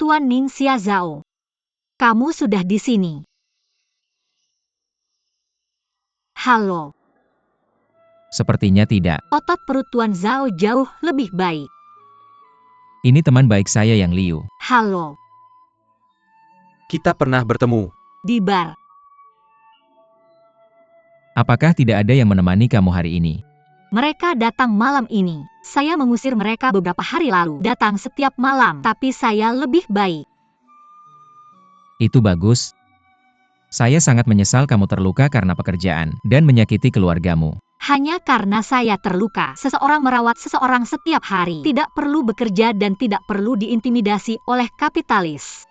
Tuan Ningxia Zhao. Kamu sudah di sini. Halo. Sepertinya tidak. Otot perut Tuan Zhao jauh lebih baik. Ini teman baik saya yang Liu. Halo. Kita pernah bertemu. Di bar. Apakah tidak ada yang menemani kamu hari ini? Mereka datang malam ini. Saya mengusir mereka beberapa hari lalu. Datang setiap malam, tapi saya lebih baik. Itu bagus. Saya sangat menyesal kamu terluka karena pekerjaan dan menyakiti keluargamu. Hanya karena saya terluka, seseorang merawat seseorang setiap hari. Tidak perlu bekerja dan tidak perlu diintimidasi oleh kapitalis.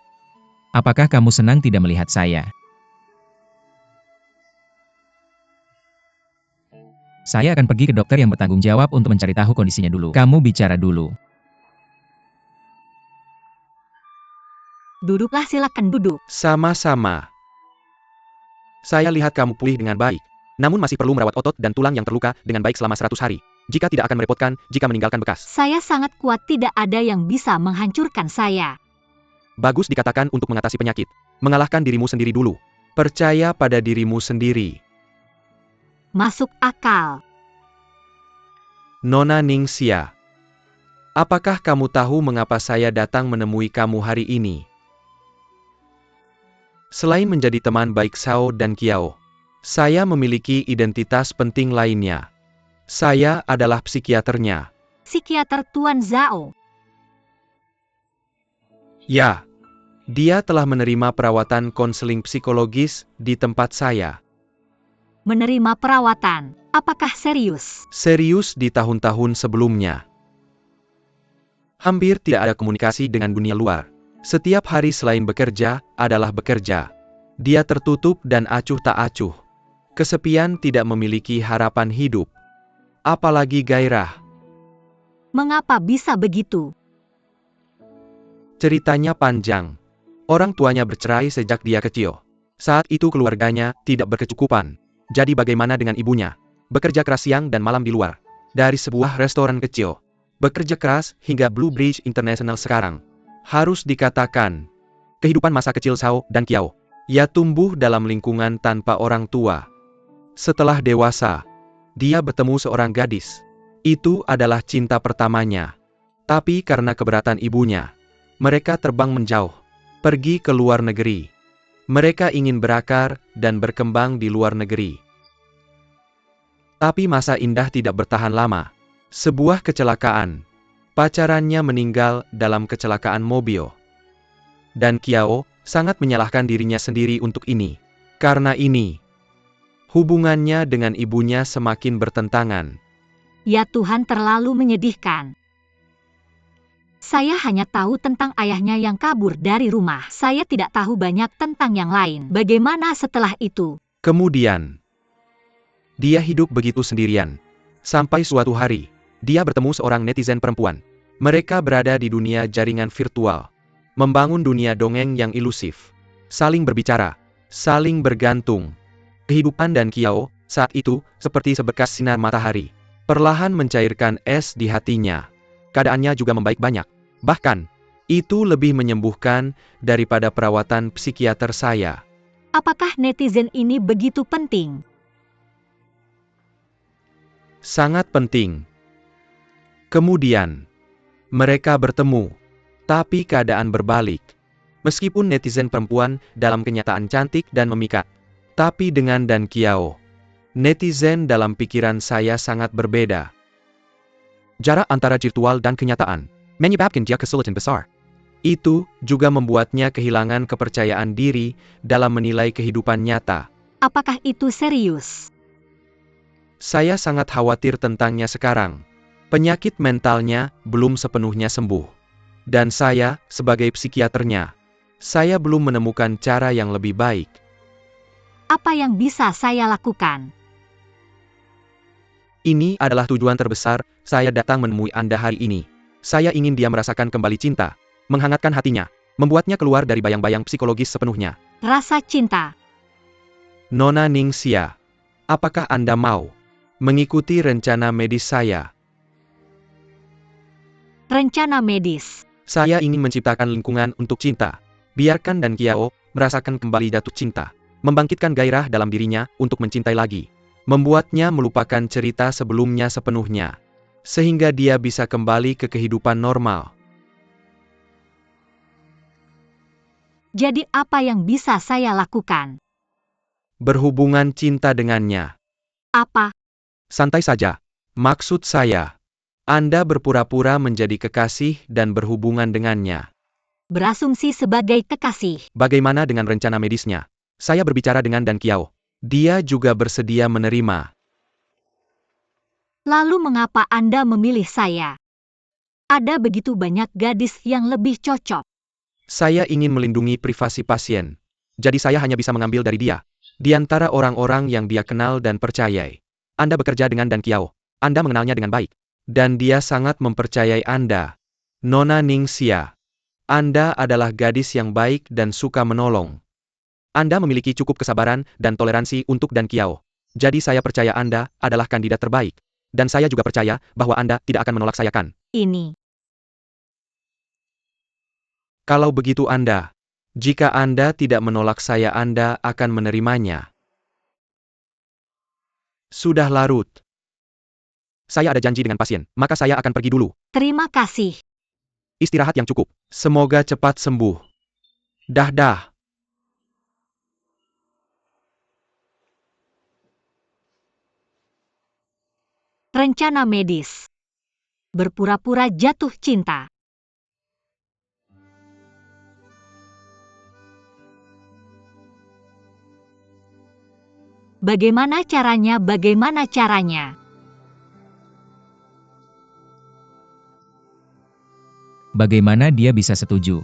Apakah kamu senang tidak melihat saya? Saya akan pergi ke dokter yang bertanggung jawab untuk mencari tahu kondisinya dulu. Kamu bicara dulu. Duduklah, silakan duduk. Sama-sama. Saya lihat kamu pulih dengan baik. Namun masih perlu merawat otot dan tulang yang terluka dengan baik selama 100 hari. Jika tidak akan merepotkan, jika meninggalkan bekas. Saya sangat kuat, tidak ada yang bisa menghancurkan saya. Bagus dikatakan untuk mengatasi penyakit. Mengalahkan dirimu sendiri dulu. Percaya pada dirimu sendiri. Masuk akal. Nona Ningxia. Apakah kamu tahu mengapa saya datang menemui kamu hari ini? Selain menjadi teman baik Zhao dan Qiao, saya memiliki identitas penting lainnya. Saya adalah psikiaternya. Psikiater Tuan Zhao. Ya, dia telah menerima perawatan konseling psikologis di tempat saya. Menerima perawatan. Apakah serius? Serius di tahun-tahun sebelumnya. Hampir tidak ada komunikasi dengan dunia luar. Setiap hari selain bekerja, adalah bekerja. Dia tertutup dan acuh tak acuh. Kesepian, tidak memiliki harapan hidup. Apalagi gairah. Mengapa bisa begitu? Ceritanya panjang. Orang tuanya bercerai sejak dia kecil. Saat itu keluarganya tidak berkecukupan. Jadi bagaimana dengan ibunya? Bekerja keras siang dan malam di luar. Dari sebuah restoran kecil. Bekerja keras hingga Blue Bridge International sekarang. Harus dikatakan, kehidupan masa kecil Zhao dan Qiao. Ia tumbuh dalam lingkungan tanpa orang tua. Setelah dewasa, dia bertemu seorang gadis. Itu adalah cinta pertamanya. Tapi karena keberatan ibunya, mereka terbang menjauh. Pergi ke luar negeri. Mereka ingin berakar dan berkembang di luar negeri. Tapi masa indah tidak bertahan lama. Sebuah kecelakaan. Pacarannya meninggal dalam kecelakaan mobil. Dan Qiao sangat menyalahkan dirinya sendiri untuk ini. Karena ini, hubungannya dengan ibunya semakin bertentangan. Ya Tuhan, terlalu menyedihkan. Saya hanya tahu tentang ayahnya yang kabur dari rumah. Saya tidak tahu banyak tentang yang lain. Bagaimana setelah itu? Kemudian, dia hidup begitu sendirian. Sampai suatu hari, dia bertemu seorang netizen perempuan. Mereka berada di dunia jaringan virtual. Membangun dunia dongeng yang ilusif. Saling berbicara. Saling bergantung. Kehidupan dan Qiao, saat itu, seperti seberkas sinar matahari. Perlahan mencairkan es di hatinya. Keadaannya juga membaik banyak. Bahkan, itu lebih menyembuhkan daripada perawatan psikiater saya. Apakah netizen ini begitu penting? Sangat penting. Kemudian, mereka bertemu. Tapi keadaan berbalik. Meskipun netizen perempuan dalam kenyataan cantik dan memikat. Tapi dengan dan Qiao, netizen dalam pikiran saya sangat berbeda. Jarak antara virtual dan kenyataan menyebabkan dia kesulitan besar. Itu juga membuatnya kehilangan kepercayaan diri dalam menilai kehidupan nyata. Apakah itu serius? Saya sangat khawatir tentangnya sekarang. Penyakit mentalnya belum sepenuhnya sembuh. Dan saya, sebagai psikiaternya, saya belum menemukan cara yang lebih baik. Apa yang bisa saya lakukan? Ini adalah tujuan terbesar saya datang menemui Anda hari ini. Saya ingin dia merasakan kembali cinta, menghangatkan hatinya, membuatnya keluar dari bayang-bayang psikologis sepenuhnya. Rasa cinta. Nona Ningxia, apakah Anda mau mengikuti rencana medis saya? Rencana medis. Saya ingin menciptakan lingkungan untuk cinta. Biarkan Dan Qiao merasakan kembali jatuh cinta. Membangkitkan gairah dalam dirinya untuk mencintai lagi. Membuatnya melupakan cerita sebelumnya sepenuhnya. Sehingga dia bisa kembali ke kehidupan normal. Jadi apa yang bisa saya lakukan? Berhubungan cinta dengannya. Apa? Santai saja. Maksud saya, Anda berpura-pura menjadi kekasih dan berhubungan dengannya. Berasumsi sebagai kekasih. Bagaimana dengan rencana medisnya? Saya berbicara dengan Dan Qiao. Dia juga bersedia menerima. Lalu mengapa Anda memilih saya? Ada begitu banyak gadis yang lebih cocok. Saya ingin melindungi privasi pasien. Jadi saya hanya bisa mengambil dari dia. Di antara orang-orang yang dia kenal dan percayai. Anda bekerja dengan Dan Qiao. Anda mengenalnya dengan baik. Dan dia sangat mempercayai Anda. Nona Ningxia. Anda adalah gadis yang baik dan suka menolong. Anda memiliki cukup kesabaran dan toleransi untuk Dan Qiao. Jadi saya percaya Anda adalah kandidat terbaik. Dan saya juga percaya bahwa Anda tidak akan menolak saya kan? Ini. Kalau begitu jika Anda tidak menolak saya Anda akan menerimanya. Sudah larut. Saya ada janji dengan pasien, maka saya akan pergi dulu. Terima kasih. Istirahat yang cukup. Semoga cepat sembuh. Dah. Rencana medis. Berpura-pura jatuh cinta. Bagaimana caranya? Bagaimana dia bisa setuju?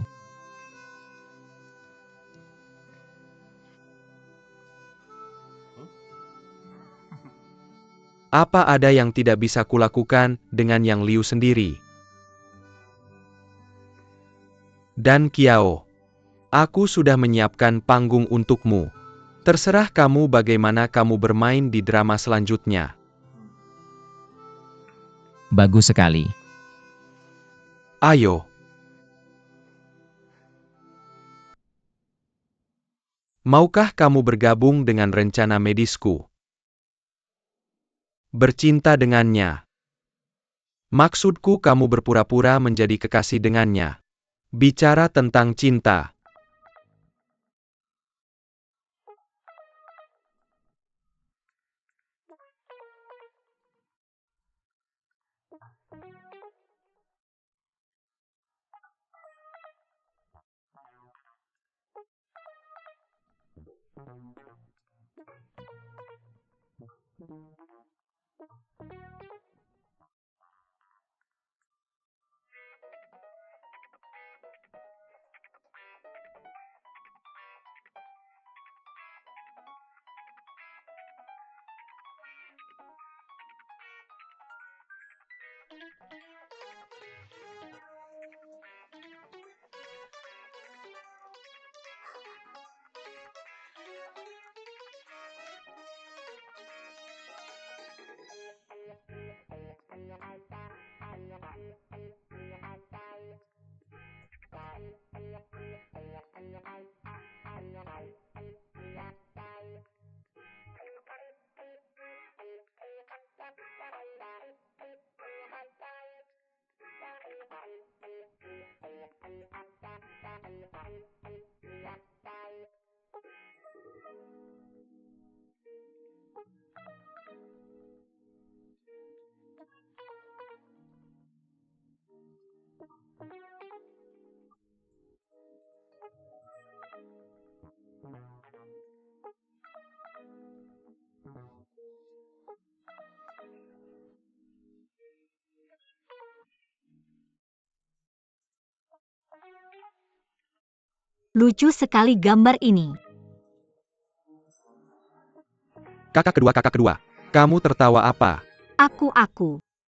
Apa ada yang tidak bisa kulakukan dengan Yang Liu sendiri? Dan Qiao, aku sudah menyiapkan panggung untukmu. Terserah kamu bagaimana kamu bermain di drama selanjutnya. Bagus sekali. Ayo. Maukah kamu bergabung dengan rencana medisku? Bercinta dengannya. Maksudku kamu berpura-pura menjadi kekasih dengannya. Bicara tentang cinta. Lucu sekali gambar ini. Kakak kedua. Kamu tertawa apa? Aku.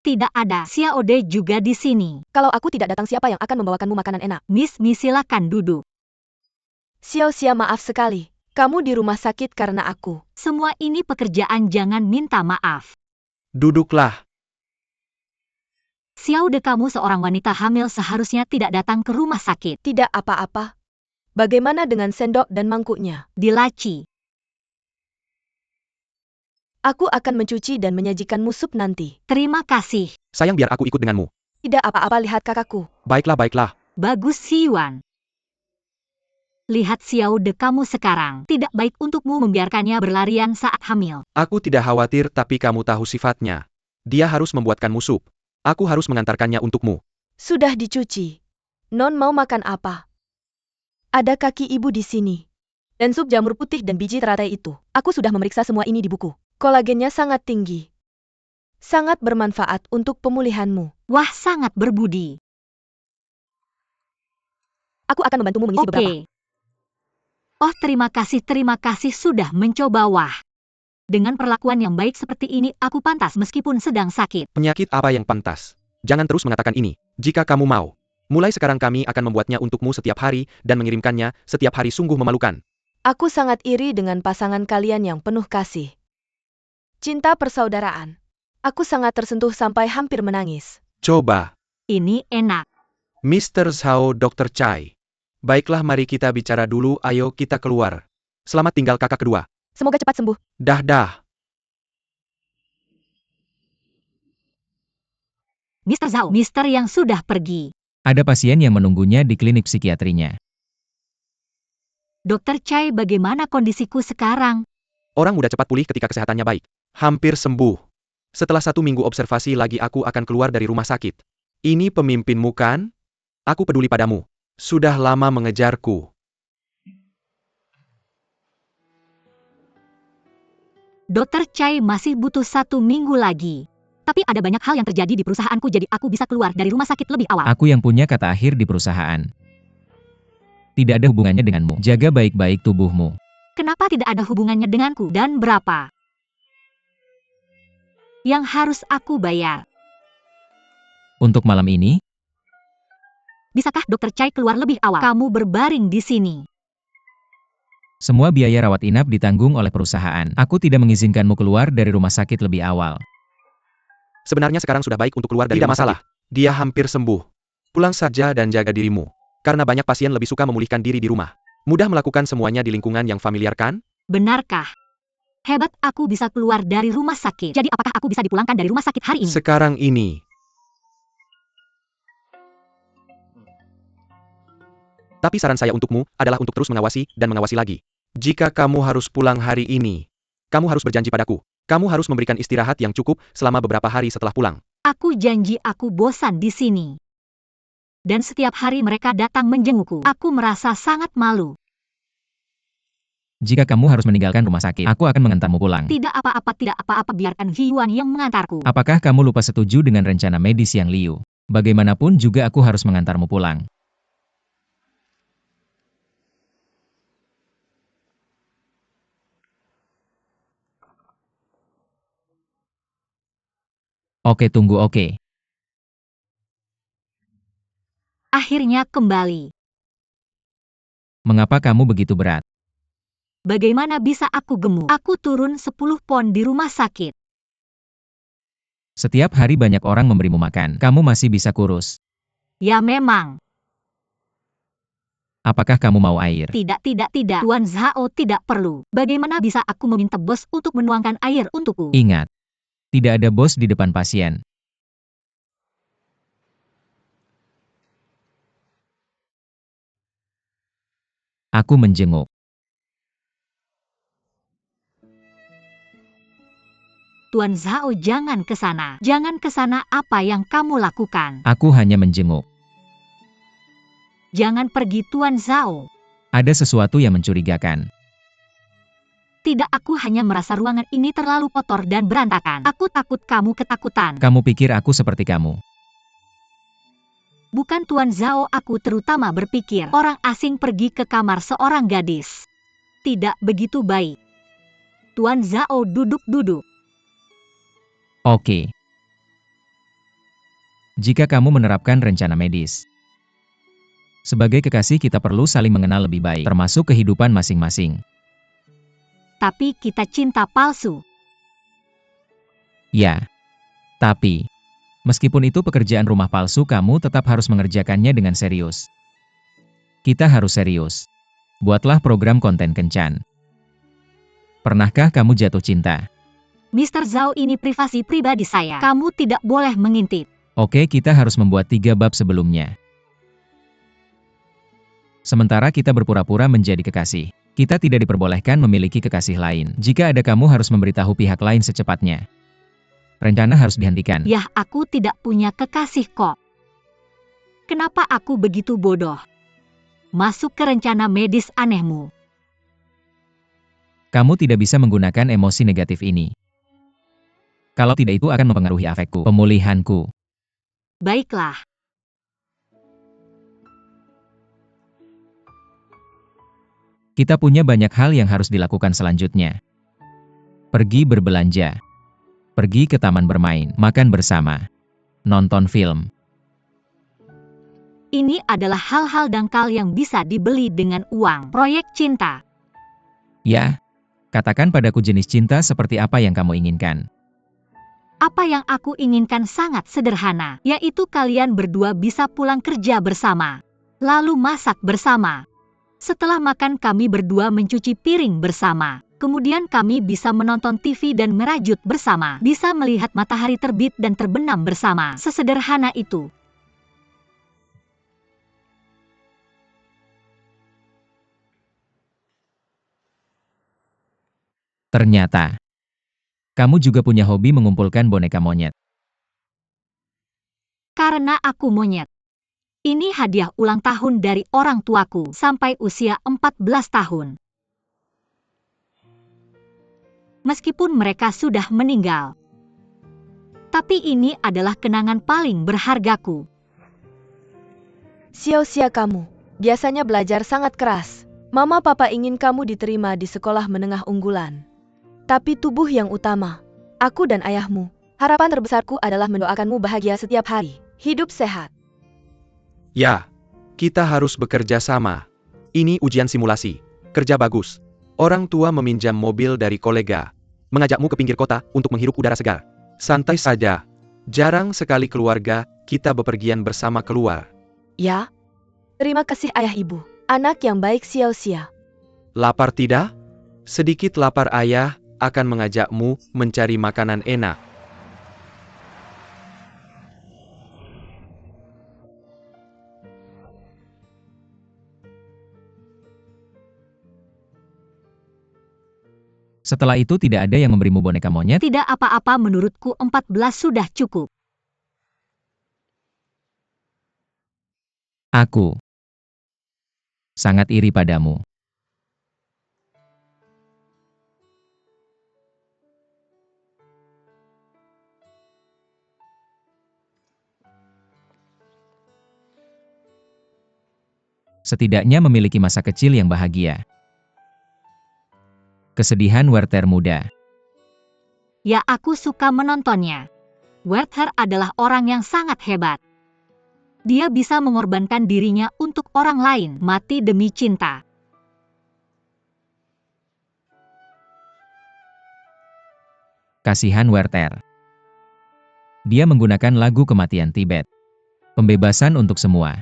Tidak ada. Xiaode juga di sini. Kalau aku tidak datang siapa yang akan membawakanmu makanan enak? Miss, silakan duduk. Xiao, maaf sekali. Kamu di rumah sakit karena aku. Semua ini pekerjaan, jangan minta maaf. Duduklah. Xiao De, kamu seorang wanita hamil seharusnya tidak datang ke rumah sakit. Tidak apa-apa. Bagaimana dengan sendok dan mangkuknya? Di laci. Aku akan mencuci dan menyajikanmu sup nanti. Terima kasih. Sayang, biar aku ikut denganmu. Tidak apa-apa, lihat kakakku. Baiklah, baiklah. Bagus, Si Yuan. Lihat Xiao De kamu sekarang. Tidak baik untukmu membiarkannya berlarian saat hamil. Aku tidak khawatir, tapi kamu tahu sifatnya. Dia harus membuatkanmu sup. Aku harus mengantarkannya untukmu. Sudah dicuci. Non mau makan apa? Ada kaki ibu di sini. Dan sup jamur putih dan biji teratai itu. Aku sudah memeriksa semua ini di buku. Kolagennya sangat tinggi. Sangat bermanfaat untuk pemulihanmu. Wah, sangat berbudi. Aku akan membantumu mengisi beberapa. Oke. Oh, terima kasih sudah mencoba. Wah. Dengan perlakuan yang baik seperti ini, aku pantas meskipun sedang sakit. Penyakit apa yang pantas? Jangan terus mengatakan ini. Jika kamu mau. Mulai sekarang kami akan membuatnya untukmu setiap hari, dan mengirimkannya setiap hari. Sungguh memalukan. Aku sangat iri dengan pasangan kalian yang penuh kasih. Cinta persaudaraan. Aku sangat tersentuh sampai hampir menangis. Coba. Ini enak. Mr. Zhao, Dr. Chai. Baiklah, mari kita bicara dulu. Ayo kita keluar. Selamat tinggal kakak kedua. Semoga cepat sembuh. Dah. Mr. Zhao, Mister yang sudah pergi. Ada pasien yang menunggunya di klinik psikiatrinya. Dokter Chai, bagaimana kondisiku sekarang? Orang muda cepat pulih ketika kesehatannya baik. Hampir sembuh. Setelah 1 minggu observasi lagi aku akan keluar dari rumah sakit. Ini pemimpinmu kan? Aku peduli padamu. Sudah lama mengejarku. Dokter Chai masih butuh 1 minggu lagi. Tapi ada banyak hal yang terjadi di perusahaanku, jadi aku bisa keluar dari rumah sakit lebih awal. Aku yang punya kata akhir di perusahaan. Tidak ada hubungannya denganmu. Jaga baik-baik tubuhmu. Kenapa tidak ada hubungannya denganku dan berapa yang harus aku bayar? Untuk malam ini, Bisakah Dokter Chai keluar lebih awal? Kamu berbaring di sini. semua biaya rawat inap ditanggung oleh perusahaan. Aku tidak mengizinkanmu keluar dari rumah sakit lebih awal. Sebenarnya sekarang sudah baik untuk keluar dari rumah sakit. Dia hampir sembuh. Pulang saja dan jaga dirimu. Karena banyak pasien lebih suka memulihkan diri di rumah. Mudah melakukan semuanya di lingkungan yang familiar kan? Benarkah? Hebat, aku bisa keluar dari rumah sakit. Jadi apakah aku bisa dipulangkan dari rumah sakit hari ini? Sekarang ini. Tapi saran saya untukmu adalah untuk terus mengawasi dan mengawasi lagi. Jika kamu harus pulang hari ini, kamu harus berjanji padaku. Kamu harus memberikan istirahat yang cukup selama beberapa hari setelah pulang. Aku janji aku bosan di sini. Dan setiap hari mereka datang menjengukku. Aku merasa sangat malu. Jika kamu harus meninggalkan rumah sakit, aku akan mengantarmu pulang. Tidak apa-apa, biarkan Hyuan yang mengantarku. Apakah kamu lupa setuju dengan rencana medis yang Liu? Bagaimanapun juga aku harus mengantarmu pulang. Oke, tunggu, oke. Akhirnya kembali. Mengapa kamu begitu berat? Bagaimana bisa aku gemuk? Aku turun 10 pon di rumah sakit. Setiap hari banyak orang memberimu makan. Kamu masih bisa kurus. Ya memang. Apakah kamu mau air? Tidak. Tuan Zhao tidak perlu. Bagaimana bisa aku meminta bos untuk menuangkan air untukku? Ingat, tidak ada bos di depan pasien. Aku menjenguk. Tuan Zhao, jangan ke sana. Jangan ke sana, apa yang kamu lakukan? Aku hanya menjenguk. Jangan pergi, Tuan Zhao. Ada sesuatu yang mencurigakan. Tidak, aku hanya merasa ruangan ini terlalu kotor dan berantakan. Aku takut kamu ketakutan. Kamu pikir aku seperti kamu? Bukan Tuan Zhao, aku terutama berpikir orang asing pergi ke kamar seorang gadis. Tidak begitu baik. Tuan Zhao duduk. Oke. Jika kamu menerapkan rencana medis. Sebagai kekasih kita perlu saling mengenal lebih baik, termasuk kehidupan masing-masing. Tapi kita cinta palsu. Ya. Tapi, Meskipun itu pekerjaan rumah palsu, kamu tetap harus mengerjakannya dengan serius. Kita harus serius. Buatlah program konten kencan. Pernahkah kamu jatuh cinta? Mr. Zhao, ini privasi pribadi saya. Kamu tidak boleh mengintip. Oke, kita harus membuat 3 bab sebelumnya. Sementara kita berpura-pura menjadi kekasih. Kita tidak diperbolehkan memiliki kekasih lain. Jika ada, kamu harus memberitahu pihak lain secepatnya. Rencana harus dihentikan. Yah, aku tidak punya kekasih kok. Kenapa aku begitu bodoh? Masuk ke rencana medis anehmu. Kamu tidak bisa menggunakan emosi negatif ini. Kalau tidak, itu akan mempengaruhi afekku, pemulihanku. Baiklah. Kita punya banyak hal yang harus dilakukan selanjutnya. Pergi berbelanja. Pergi ke taman bermain, makan bersama. Nonton film. Ini adalah hal-hal dangkal yang bisa dibeli dengan uang. Proyek cinta. Ya, katakan padaku jenis cinta seperti apa yang kamu inginkan. Apa yang aku inginkan sangat sederhana, yaitu kalian berdua bisa pulang kerja bersama. Lalu masak bersama. Setelah makan, kami berdua mencuci piring bersama. Kemudian kami bisa menonton TV dan merajut bersama. Bisa melihat matahari terbit dan terbenam bersama. Sesederhana itu. Ternyata, kamu juga punya hobi mengumpulkan boneka monyet. Karena aku monyet. Ini hadiah ulang tahun dari orang tuaku sampai usia 14 tahun. Meskipun mereka sudah meninggal. Tapi ini adalah kenangan paling berhargaku. Sia-sia kamu. Biasanya belajar sangat keras. Mama papa ingin kamu diterima di sekolah menengah unggulan. Tapi tubuh yang utama. Aku dan ayahmu. Harapan terbesarku adalah mendoakanmu bahagia setiap hari. Hidup sehat. Ya, kita harus bekerja sama. Ini ujian simulasi. Kerja bagus. Orang tua meminjam mobil dari kolega. Mengajakmu ke pinggir kota untuk menghirup udara segar. Santai saja. Jarang sekali keluarga kita bepergian bersama keluar. Ya. Terima kasih ayah ibu. Anak yang baik sia-sia. Lapar tidak? Sedikit lapar, ayah akan mengajakmu mencari makanan enak. Setelah itu tidak ada yang memberimu boneka monyet? Tidak apa-apa, menurutku 14 sudah cukup. Aku sangat iri padamu. Setidaknya memiliki masa kecil yang bahagia. Kesedihan Werther muda. Ya, aku suka menontonnya. Werther adalah orang yang sangat hebat. Dia bisa mengorbankan dirinya untuk orang lain, mati demi cinta. Kasihan Werther. Dia menggunakan lagu kematian Tibet. Pembebasan untuk semua.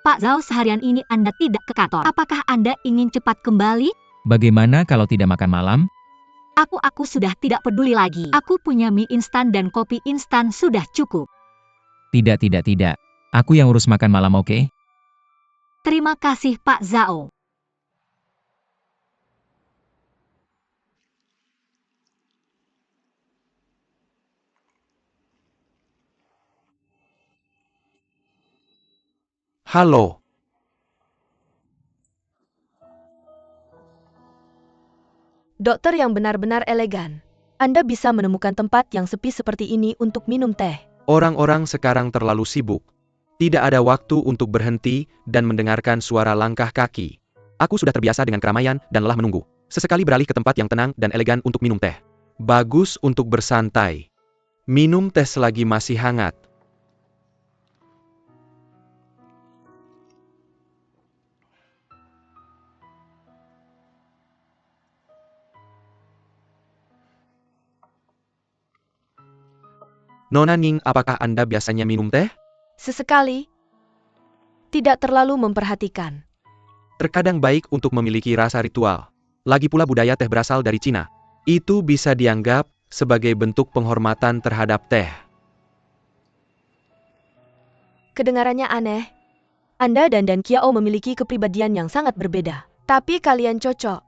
Pak Zhao, seharian ini Anda tidak ke kantor. Apakah Anda ingin cepat kembali? Bagaimana kalau tidak makan malam? Aku sudah tidak peduli lagi. Aku punya mie instan dan kopi instan sudah cukup. Tidak. Aku yang urus makan malam, oke? Terima kasih Pak Zhao. Halo. Dokter yang benar-benar elegan. Anda bisa menemukan tempat yang sepi seperti ini untuk minum teh. Orang-orang sekarang terlalu sibuk. Tidak ada waktu untuk berhenti dan mendengarkan suara langkah kaki. Aku sudah terbiasa dengan keramaian dan lelah menunggu. Sesekali beralih ke tempat yang tenang dan elegan untuk minum teh. Bagus untuk bersantai. Minum teh selagi masih hangat. Nona Ning, apakah Anda biasanya minum teh? Sesekali. Tidak terlalu memperhatikan. Terkadang baik untuk memiliki rasa ritual. Lagi pula budaya teh berasal dari Cina. Itu bisa dianggap sebagai bentuk penghormatan terhadap teh. Kedengarannya aneh. Anda dan Kiao memiliki kepribadian yang sangat berbeda. Tapi kalian cocok.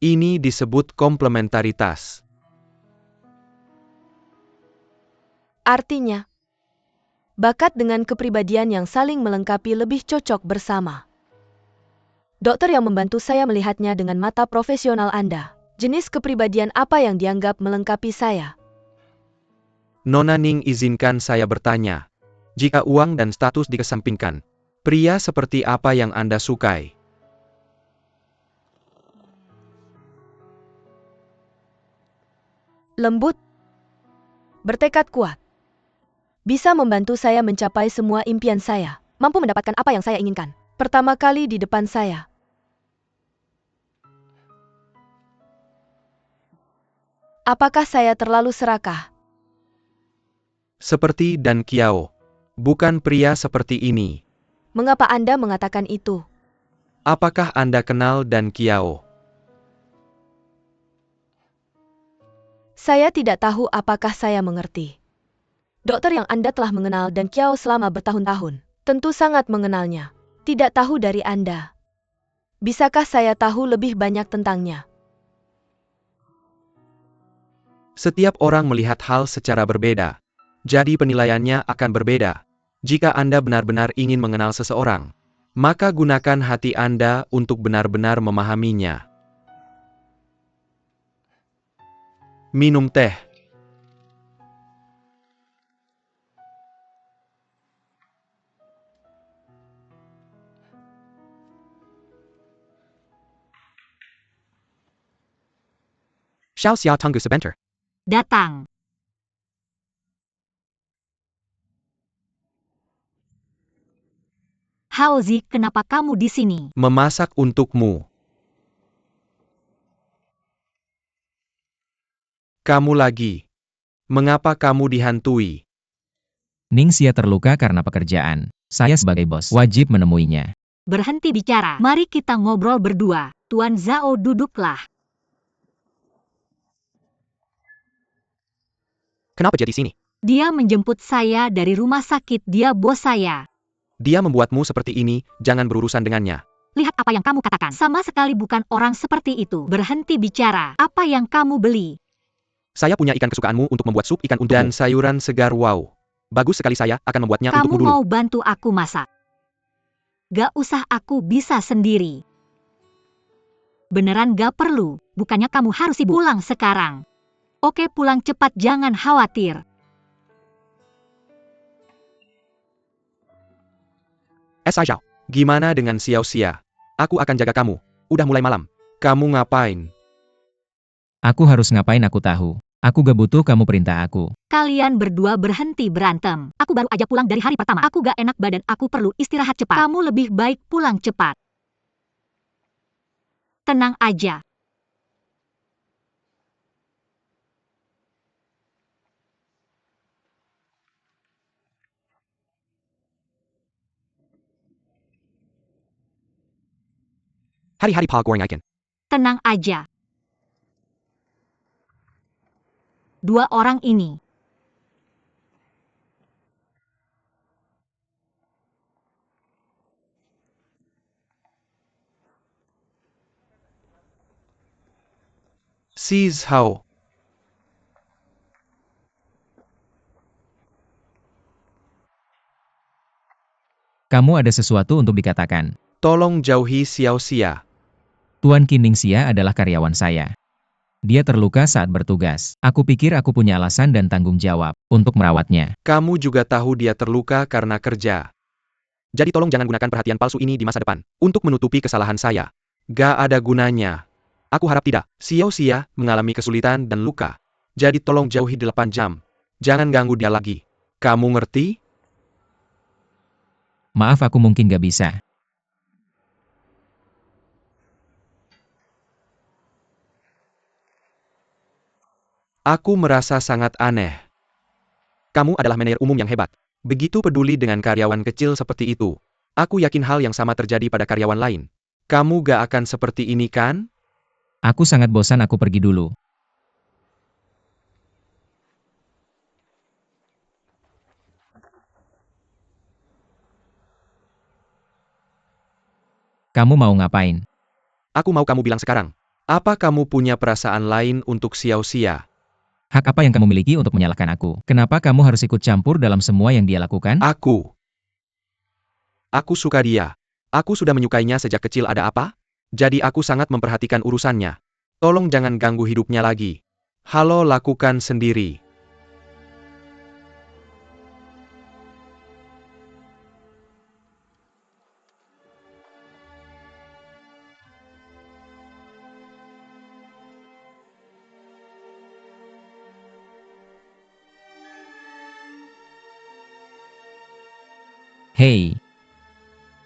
Ini disebut komplementaritas. Artinya, bakat dengan kepribadian yang saling melengkapi lebih cocok bersama. Dokter yang membantu saya melihatnya dengan mata profesional Anda. Jenis kepribadian apa yang dianggap melengkapi saya? Nona Ning, izinkan saya bertanya. Jika uang dan status dikesampingkan, pria seperti apa yang Anda sukai? Lembut, bertekad kuat, bisa membantu saya mencapai semua impian saya, mampu mendapatkan apa yang saya inginkan pertama kali di depan saya. Apakah saya terlalu serakah? Seperti Dan Kiao. Bukan pria seperti ini. Mengapa Anda mengatakan itu? Apakah Anda kenal Dan Kiao? Saya tidak tahu apakah saya mengerti. Dokter yang Anda telah mengenal Dan Kiao selama bertahun-tahun, tentu sangat mengenalnya. Tidak tahu dari Anda. Bisakah saya tahu lebih banyak tentangnya? Setiap orang melihat hal secara berbeda. Jadi penilaiannya akan berbeda. Jika Anda benar-benar ingin mengenal seseorang, maka gunakan hati Anda untuk benar-benar memahaminya. Minum teh. Xiao Xia Tunggu sebentar. Datang. Haozi, kenapa kamu di sini? Memasak untukmu. Kamu lagi. Mengapa kamu dihantui? Ning Xia terluka karena pekerjaan. Saya sebagai bos wajib menemuinya. Berhenti bicara. Mari kita ngobrol berdua. Tuan Zhao, duduklah. Kenapa jadi sini? Dia menjemput saya dari rumah sakit. Dia bos saya. Dia membuatmu seperti ini, jangan berurusan dengannya. Lihat apa yang kamu katakan. Sama sekali bukan orang seperti itu. Berhenti bicara. Apa yang kamu beli? Saya punya ikan kesukaanmu untuk membuat sup ikan untukmu. Dan sayuran segar, wow. Bagus sekali, saya akan membuatnya Kamu untukmu dulu. mau bantu aku masak? Gak usah, aku bisa sendiri. Beneran gak perlu. Bukannya kamu harus sibuk. Pulang sekarang. Oke, pulang cepat, jangan khawatir. Xiao, gimana dengan Xiao Xia? Aku akan jaga kamu. Udah mulai malam. Kamu ngapain? Aku harus ngapain aku tahu. Aku gak butuh kamu perintah aku. Kalian berdua berhenti berantem. Aku baru aja pulang dari hari pertama. Aku gak enak badan, aku perlu istirahat cepat. Kamu lebih baik pulang cepat. Tenang aja. Hari-hari pa goreng ikan. Tenang aja. Dua orang ini. Sis Hao. Kamu ada sesuatu untuk dikatakan. Tolong jauhi Xiao Xia. Tuan Ning Xia adalah karyawan saya. Dia terluka saat bertugas. Aku pikir aku punya alasan dan tanggung jawab untuk merawatnya. Kamu juga tahu dia terluka karena kerja. Jadi tolong jangan gunakan perhatian palsu ini di masa depan untuk menutupi kesalahan saya. Gak ada gunanya. Aku harap tidak. Xiao Xia mengalami kesulitan dan luka. Jadi tolong jauhi 8 jam. Jangan ganggu dia lagi. Kamu ngerti? Maaf, aku mungkin gak bisa. Aku merasa sangat aneh. Kamu adalah manajer umum yang hebat. Begitu peduli dengan karyawan kecil seperti itu. Aku yakin hal yang sama terjadi pada karyawan lain. Kamu gak akan seperti ini kan? Aku sangat bosan, aku pergi dulu. Kamu mau ngapain? Aku mau kamu bilang sekarang. Apa kamu punya perasaan lain untuk Xiao Xia? Hak apa yang kamu miliki untuk menyalahkan aku? Kenapa kamu harus ikut campur dalam semua yang dia lakukan? Aku suka dia. Aku sudah menyukainya sejak kecil. Ada apa? Jadi aku sangat memperhatikan urusannya. Tolong jangan ganggu hidupnya lagi. Halo, lakukan sendiri. Hei,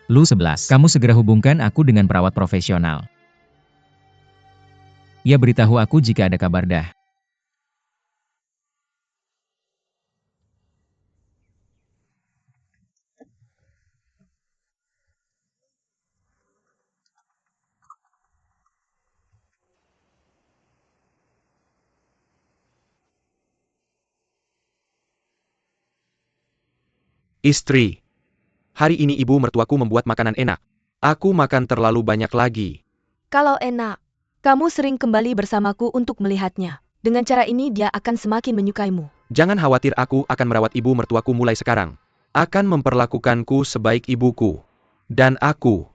Lu 11, kamu segera hubungkan aku dengan perawat profesional. Ya, beritahu aku jika ada kabar dah. Istri. Hari ini ibu mertuaku membuat makanan enak. Aku makan terlalu banyak lagi. Kalau enak, kamu sering kembali bersamaku untuk melihatnya. Dengan cara ini dia akan semakin menyukaimu. Jangan khawatir, aku akan merawat ibu mertuaku mulai sekarang. Akan memperlakukanku sebaik ibuku. Dan aku.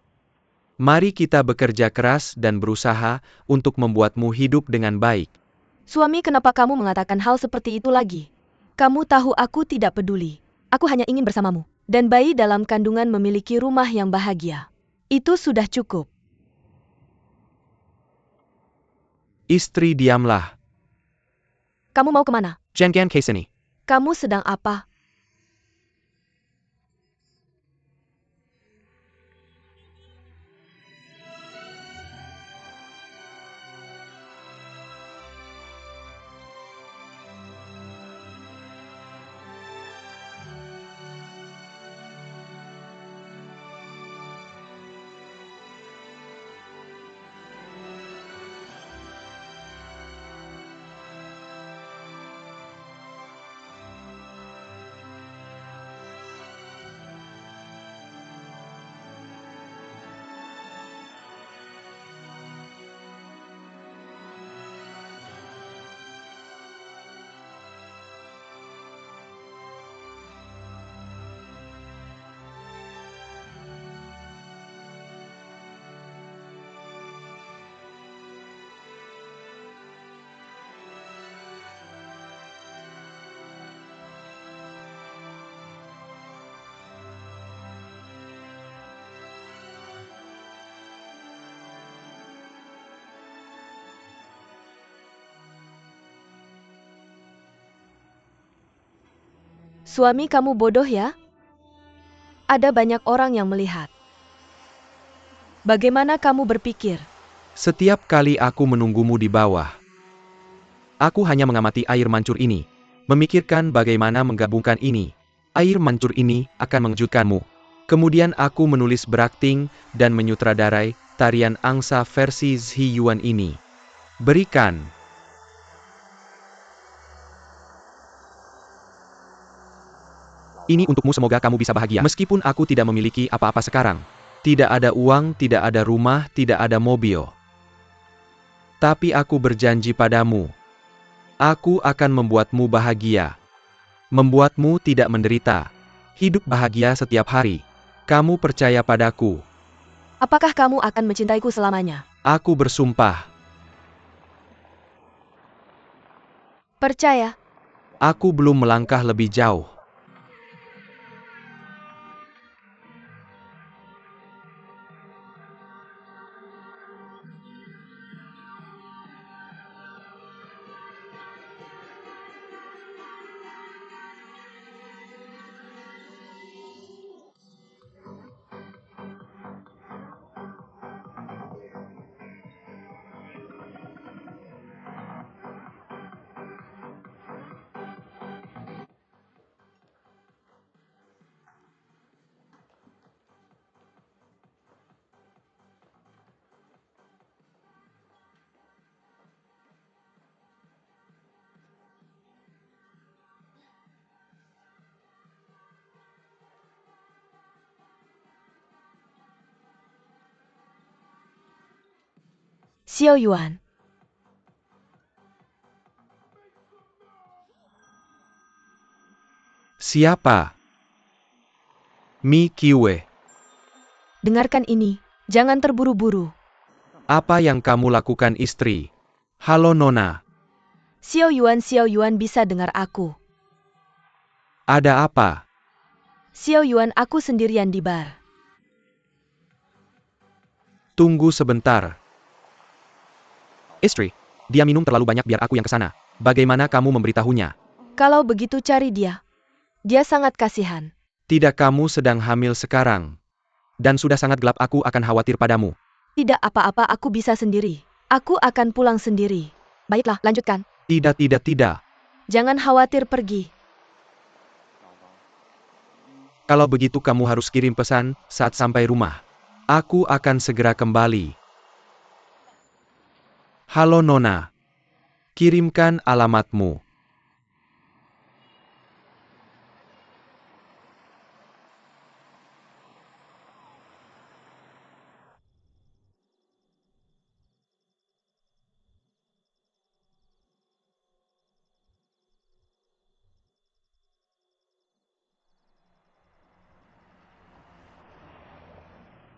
Mari kita bekerja keras dan berusaha untuk membuatmu hidup dengan baik. Suami, kenapa kamu mengatakan hal seperti itu lagi? Kamu tahu aku tidak peduli. Aku hanya ingin bersamamu. Dan bayi dalam kandungan memiliki rumah yang bahagia. Itu sudah cukup. Istri, diamlah. Kamu mau kemana? Chen Qian ke sini. Kamu sedang apa? Suami, kamu bodoh ya? Ada banyak orang yang melihat. Bagaimana kamu berpikir? Setiap kali aku menunggumu di bawah, aku hanya mengamati air mancur ini, memikirkan bagaimana menggabungkan ini. Air mancur ini akan mengejutkanmu. Kemudian aku menulis berakting dan menyutradarai tarian angsa versi Zhi Yuan ini. Berikan. Ini untukmu, semoga kamu bisa bahagia. Meskipun aku tidak memiliki apa-apa sekarang. Tidak ada uang, tidak ada rumah, tidak ada mobil. Tapi aku berjanji padamu. Aku akan membuatmu bahagia. Membuatmu tidak menderita. Hidup bahagia setiap hari. Kamu percaya padaku. Apakah kamu akan mencintaiku selamanya? Aku bersumpah. Percaya. Aku belum melangkah lebih jauh. Xiao Yuan. Siapa? Mi Qiwei. Dengarkan ini. Jangan terburu-buru. Apa yang kamu lakukan, istri? Halo Nona. Xiao Yuan bisa dengar aku. Ada apa? Xiao Yuan, aku sendirian di bar. Tunggu sebentar. Istri, dia minum terlalu banyak biar aku yang kesana. Bagaimana kamu memberitahunya? Kalau begitu cari dia. Dia sangat kasihan. Tidak, kamu sedang hamil sekarang. Dan sudah sangat gelap, aku akan khawatir padamu. Tidak apa-apa, aku bisa sendiri. Aku akan pulang sendiri. Baiklah, lanjutkan. Tidak, tidak, tidak. Jangan khawatir, pergi. Kalau begitu kamu harus kirim pesan saat sampai rumah. Aku akan segera kembali. Halo Nona. Kirimkan alamatmu.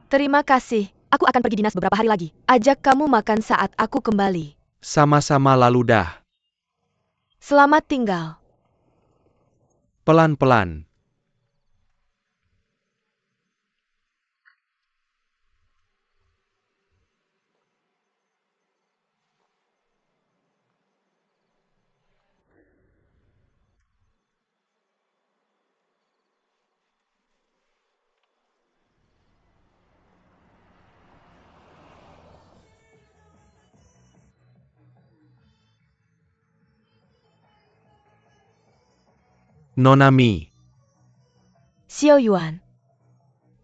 Terima kasih. Aku akan pergi dinas beberapa hari lagi. Ajak kamu makan saat aku kembali. Sama-sama, lalu dah. Selamat tinggal. Pelan-pelan. Nona Mi. Xiao Yuan.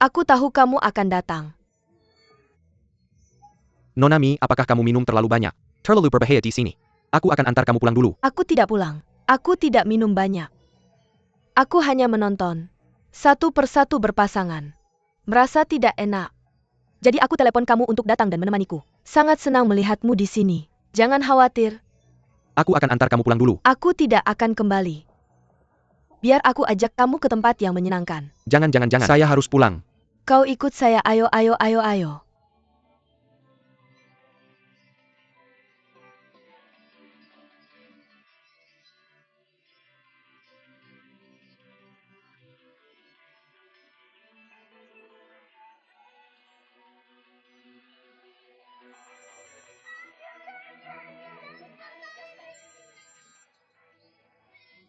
Aku tahu kamu akan datang. Nona Mi, apakah kamu minum terlalu banyak? Terlalu berbahaya di sini. Aku akan antar kamu pulang dulu. Aku tidak pulang. Aku tidak minum banyak. Aku hanya menonton. Satu persatu berpasangan. Merasa tidak enak. Jadi aku telepon kamu untuk datang dan menemaniku. Sangat senang melihatmu di sini. Jangan khawatir. Aku akan antar kamu pulang dulu. Aku tidak akan kembali. Biar aku ajak kamu ke tempat yang menyenangkan. Jangan. Saya harus pulang. Kau ikut saya, ayo.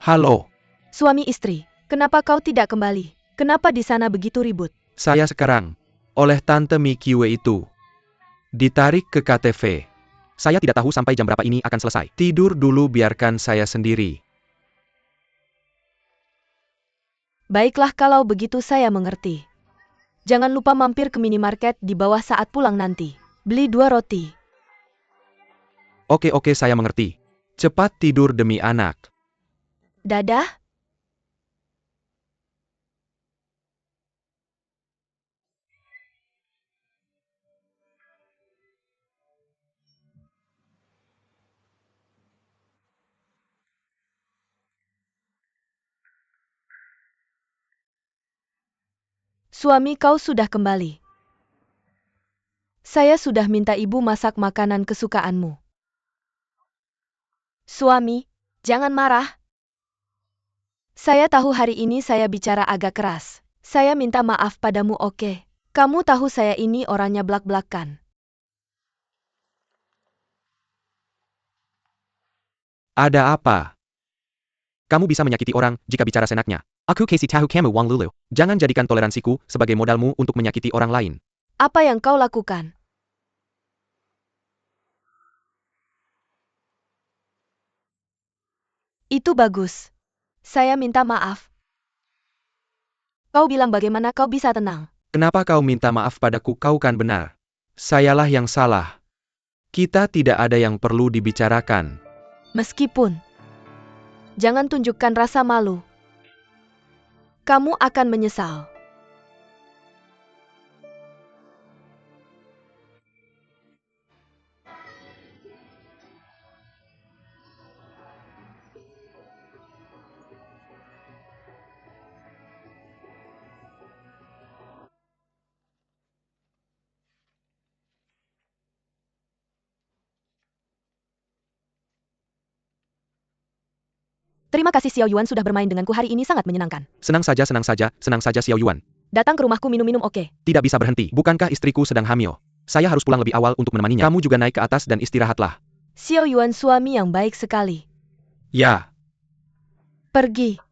Halo. Suami istri, kenapa kau tidak kembali? Kenapa di sana begitu ribut? Saya sekarang, oleh Tante Mi Qiwei itu, ditarik ke KTV. Saya tidak tahu sampai jam berapa ini akan selesai. Tidur dulu, biarkan saya sendiri. Baiklah kalau begitu saya mengerti. Jangan lupa mampir ke minimarket di bawah saat pulang nanti. Beli 2 roti. Oke, saya mengerti. Cepat tidur demi anak. Dadah. Suami kau sudah kembali. Saya sudah minta ibu masak makanan kesukaanmu. Suami, Jangan marah. Saya tahu hari ini saya bicara agak keras. Saya minta maaf padamu, oke? Kamu tahu saya ini orangnya blak-blakan. Ada apa? Kamu bisa menyakiti orang jika bicara senaknya. Aku kasih tahu kamu Wang Lulu. Jangan jadikan toleransiku sebagai modalmu untuk menyakiti orang lain. Apa yang kau lakukan? Itu bagus. Saya minta maaf. Kau bilang bagaimana kau bisa tenang? Kenapa kau minta maaf padaku? Kau kan benar. Sayalah yang salah. Kita tidak ada yang perlu dibicarakan. Meskipun. Jangan tunjukkan rasa malu. Kamu akan menyesal. Terima kasih Xiao Yuan sudah bermain denganku hari ini sangat menyenangkan. Senang saja Xiao Yuan. Datang ke rumahku minum-minum, oke? Tidak bisa berhenti. Bukankah istriku sedang hamil? Saya harus pulang lebih awal untuk menemaninya. Kamu juga naik ke atas dan istirahatlah. Xiao Yuan suami yang baik sekali. Ya. Pergi.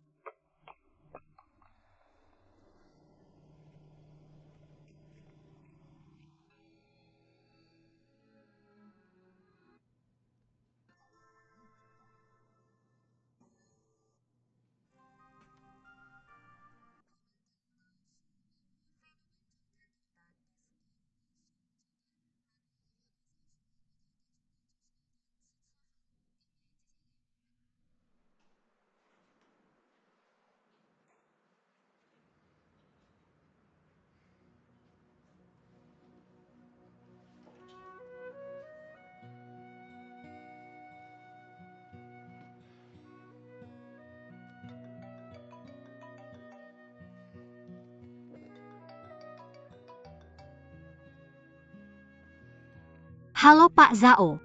Halo Pak Zhao.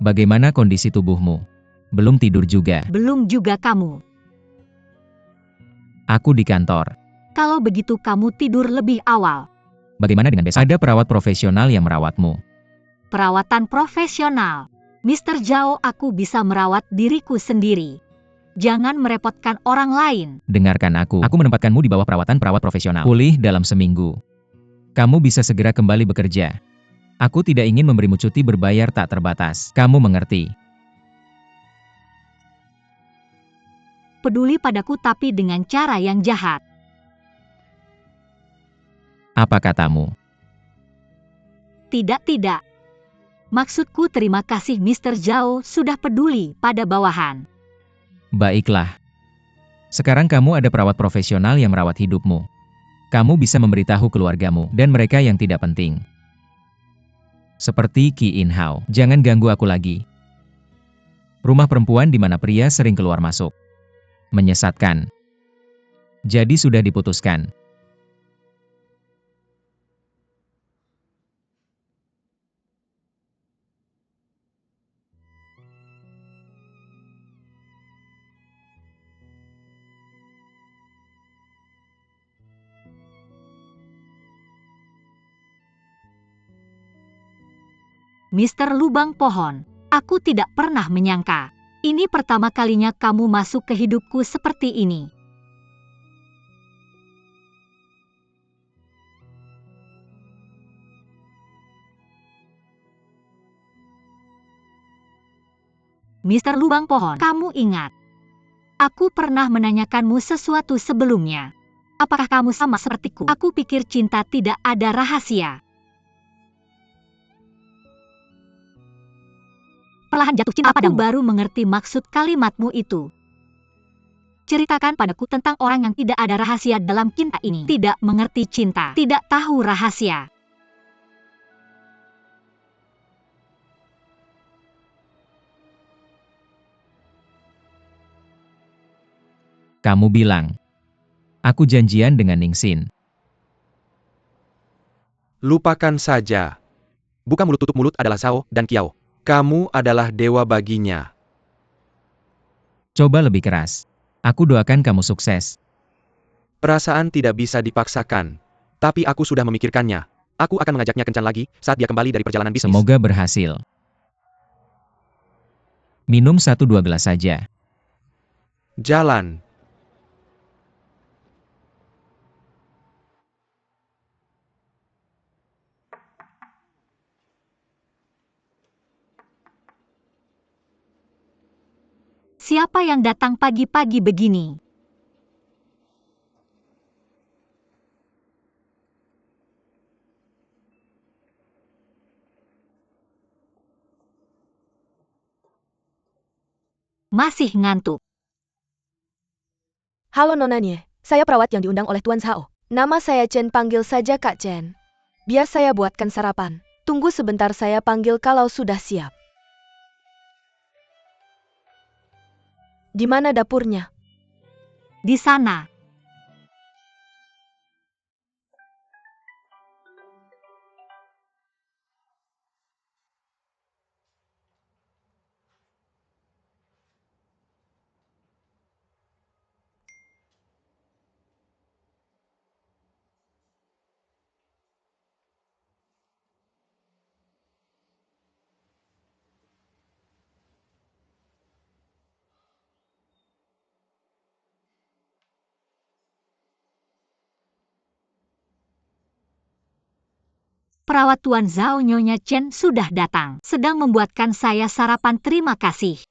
Bagaimana kondisi tubuhmu? Belum tidur juga. Belum juga kamu. Aku di kantor. Kalau begitu kamu tidur lebih awal. Bagaimana dengan besok? Ada perawat profesional yang merawatmu. Perawatan profesional. Mr. Zhao, aku bisa merawat diriku sendiri. Jangan merepotkan orang lain. Dengarkan aku. Aku menempatkanmu di bawah perawatan perawat profesional. Pulih dalam seminggu. Kamu bisa segera kembali bekerja. Aku tidak ingin memberimu cuti berbayar tak terbatas. Kamu mengerti? Peduli padaku tapi dengan cara yang jahat. Apa katamu? Tidak. Maksudku terima kasih Mr. Zhao sudah peduli pada bawahan. Baiklah. Sekarang kamu ada perawat profesional yang merawat hidupmu. Kamu bisa memberitahu keluargamu dan mereka yang tidak penting. Seperti Qi In Hao. Jangan ganggu aku lagi. Rumah perempuan di mana pria sering keluar masuk. Menyesatkan. Jadi sudah diputuskan. Mr. Lubang Pohon, aku tidak pernah menyangka. Ini pertama kalinya kamu masuk ke hidupku seperti ini. Mr. Lubang Pohon, kamu ingat? Aku pernah menanyakanmu sesuatu sebelumnya. Apakah kamu sama sepertiku? Aku pikir cinta tidak ada rahasia. Perlahan jatuh cinta padamu. Aku baru mengerti maksud kalimatmu itu. Ceritakan padaku tentang orang yang tidak ada rahasia dalam cinta ini. Tidak mengerti cinta, tidak tahu rahasia. Kamu bilang, aku janjian dengan Ningsin. Lupakan saja. Buka mulut tutup mulut adalah Zhao dan Qiao. Kamu adalah dewa baginya. Coba lebih keras. Aku doakan kamu sukses. Perasaan tidak bisa dipaksakan. Tapi aku sudah memikirkannya. Aku akan mengajaknya kencan lagi saat dia kembali dari perjalanan bisnis. Semoga berhasil. Minum 1-2 gelas saja. Jalan. Siapa yang datang pagi-pagi begini? Masih ngantuk. Halo Nona Nye, saya perawat yang diundang oleh Tuan Zhao. Nama saya Chen, panggil saja Kak Chen. Biar saya buatkan sarapan. Tunggu sebentar, saya panggil kalau sudah siap. Di mana dapurnya? Di sana. Perawat Tuan Zhao, Nyonya Chen sudah datang. Sedang membuatkan saya sarapan, terima kasih.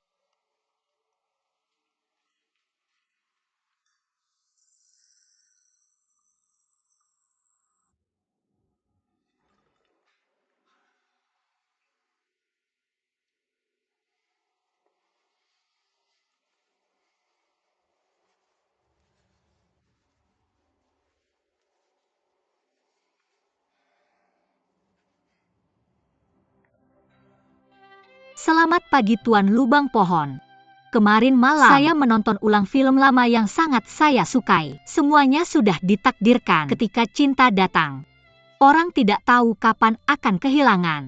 Selamat pagi Tuan Lubang Pohon. Kemarin malam saya menonton ulang film lama yang sangat saya sukai. Semuanya sudah ditakdirkan ketika cinta datang. Orang tidak tahu kapan akan kehilangan.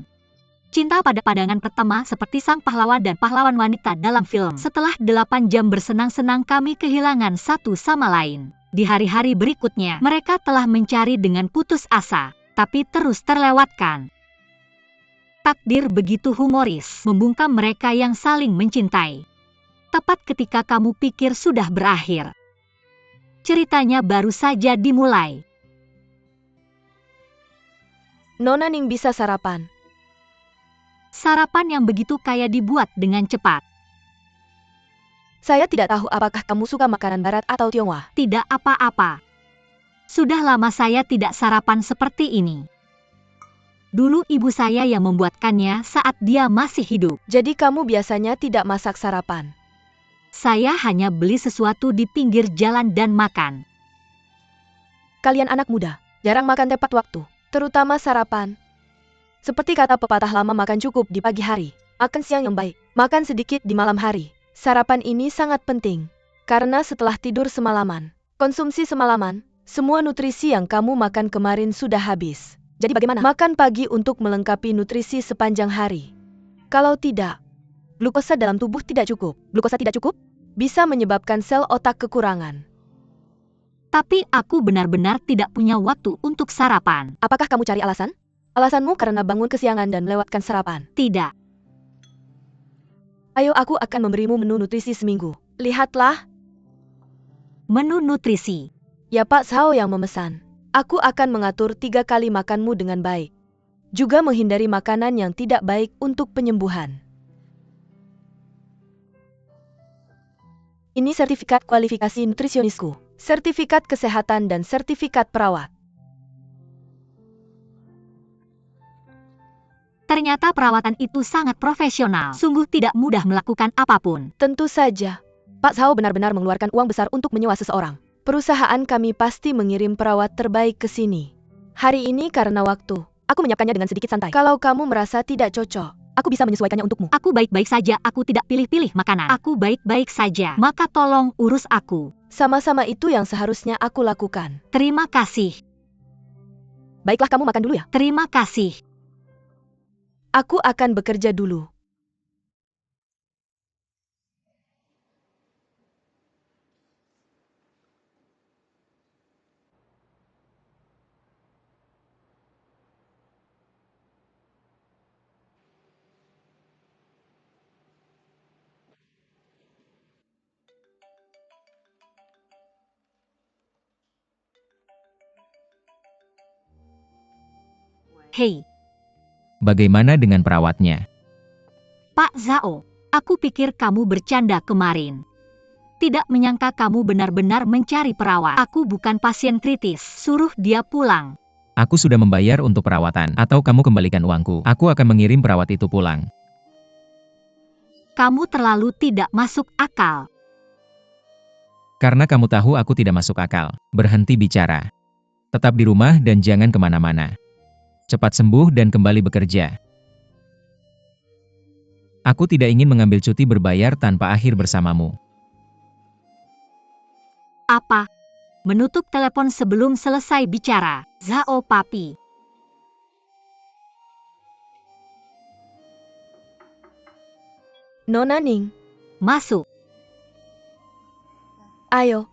Cinta pada pandangan pertama seperti sang pahlawan dan pahlawan wanita dalam film. Setelah 8 jam bersenang-senang kami kehilangan satu sama lain. Di hari-hari berikutnya mereka telah mencari dengan putus asa, tapi terus terlewatkan. Takdir begitu humoris membungkam mereka yang saling mencintai. Tepat ketika kamu pikir sudah berakhir. Ceritanya baru saja dimulai. Nona Ning bisa sarapan. Sarapan yang begitu kaya dibuat dengan cepat. Saya tidak tahu apakah kamu suka makanan barat atau Tionghoa. Tidak apa-apa. Sudah lama saya tidak sarapan seperti ini. Dulu ibu saya yang membuatkannya saat dia masih hidup. Jadi kamu biasanya tidak masak sarapan? Saya hanya beli sesuatu di pinggir jalan dan makan. Kalian anak muda, jarang makan tepat waktu, terutama sarapan. Seperti kata pepatah lama, makan cukup di pagi hari, makan siang yang baik, makan sedikit di malam hari. Sarapan ini sangat penting, karena setelah tidur semalaman, konsumsi semalaman, semua nutrisi yang kamu makan kemarin sudah habis. Jadi bagaimana? Makan pagi untuk melengkapi nutrisi sepanjang hari. Kalau tidak, glukosa dalam tubuh tidak cukup. Glukosa tidak cukup bisa menyebabkan sel otak kekurangan. Tapi aku benar-benar tidak punya waktu untuk sarapan. Apakah kamu cari alasan? Alasanmu karena bangun kesiangan dan melewatkan sarapan. Tidak. Ayo, aku akan memberimu menu nutrisi seminggu. Lihatlah. Menu nutrisi. Ya, Pak Zhao yang memesan. Aku akan mengatur 3 kali makanmu dengan baik. Juga menghindari makanan yang tidak baik untuk penyembuhan. Ini sertifikat kualifikasi nutrisionisku, sertifikat kesehatan dan sertifikat perawat. Ternyata perawatan itu sangat profesional. Sungguh tidak mudah melakukan apapun. Tentu saja. Pak Zhao benar-benar mengeluarkan uang besar untuk menyewa seseorang. Perusahaan kami pasti mengirim perawat terbaik ke sini. Hari ini karena waktu, aku menyiapkannya dengan sedikit santai. Kalau kamu merasa tidak cocok, aku bisa menyesuaikannya untukmu. Aku baik-baik saja, aku tidak pilih-pilih makanan. Aku baik-baik saja, maka tolong urus aku. Sama-sama, itu yang seharusnya aku lakukan. Terima kasih. Baiklah, kamu makan dulu ya. Terima kasih. Aku akan bekerja dulu. Hei, Bagaimana dengan perawatnya? Pak Zhao, aku pikir kamu bercanda kemarin. Tidak menyangka kamu benar-benar mencari perawat. Aku bukan pasien kritis, suruh dia pulang. Aku sudah membayar untuk perawatan, atau kamu kembalikan uangku. Aku akan mengirim perawat itu pulang. Kamu terlalu tidak masuk akal. Karena kamu tahu aku tidak masuk akal. Berhenti bicara. Tetap di rumah dan jangan kemana-mana. Cepat sembuh dan kembali bekerja. Aku tidak ingin mengambil cuti berbayar tanpa akhir bersamamu. Apa? Menutup telepon sebelum selesai bicara, Zhao Papi. Nona Ning, Masuk. ayo.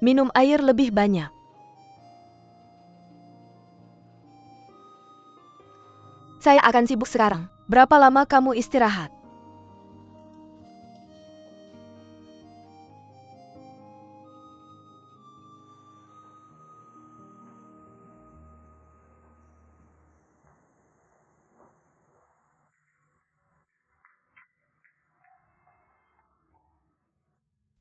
Minum air lebih banyak. Saya akan sibuk sekarang. Berapa lama kamu istirahat?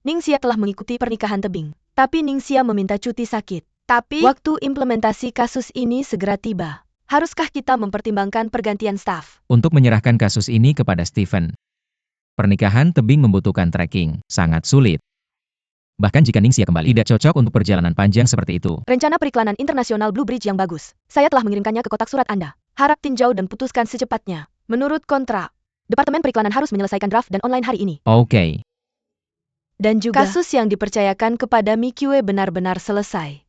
Ningxia telah mengikuti pernikahan tebing, tapi Ningxia meminta cuti sakit. Tapi waktu implementasi kasus ini segera tiba. Haruskah kita mempertimbangkan pergantian staf? Untuk menyerahkan kasus ini kepada Stephen. Pernikahan tebing membutuhkan tracking, sangat sulit. Bahkan jika Ningxia kembali, tidak cocok untuk perjalanan panjang seperti itu. Rencana periklanan internasional Blue Bridge yang bagus. Saya telah mengirimkannya ke kotak surat Anda. Harap tinjau dan putuskan secepatnya. Menurut kontrak, Departemen Periklanan harus menyelesaikan draft dan online hari ini. Oke. Dan juga, kasus yang dipercayakan kepada Mikyue benar-benar selesai.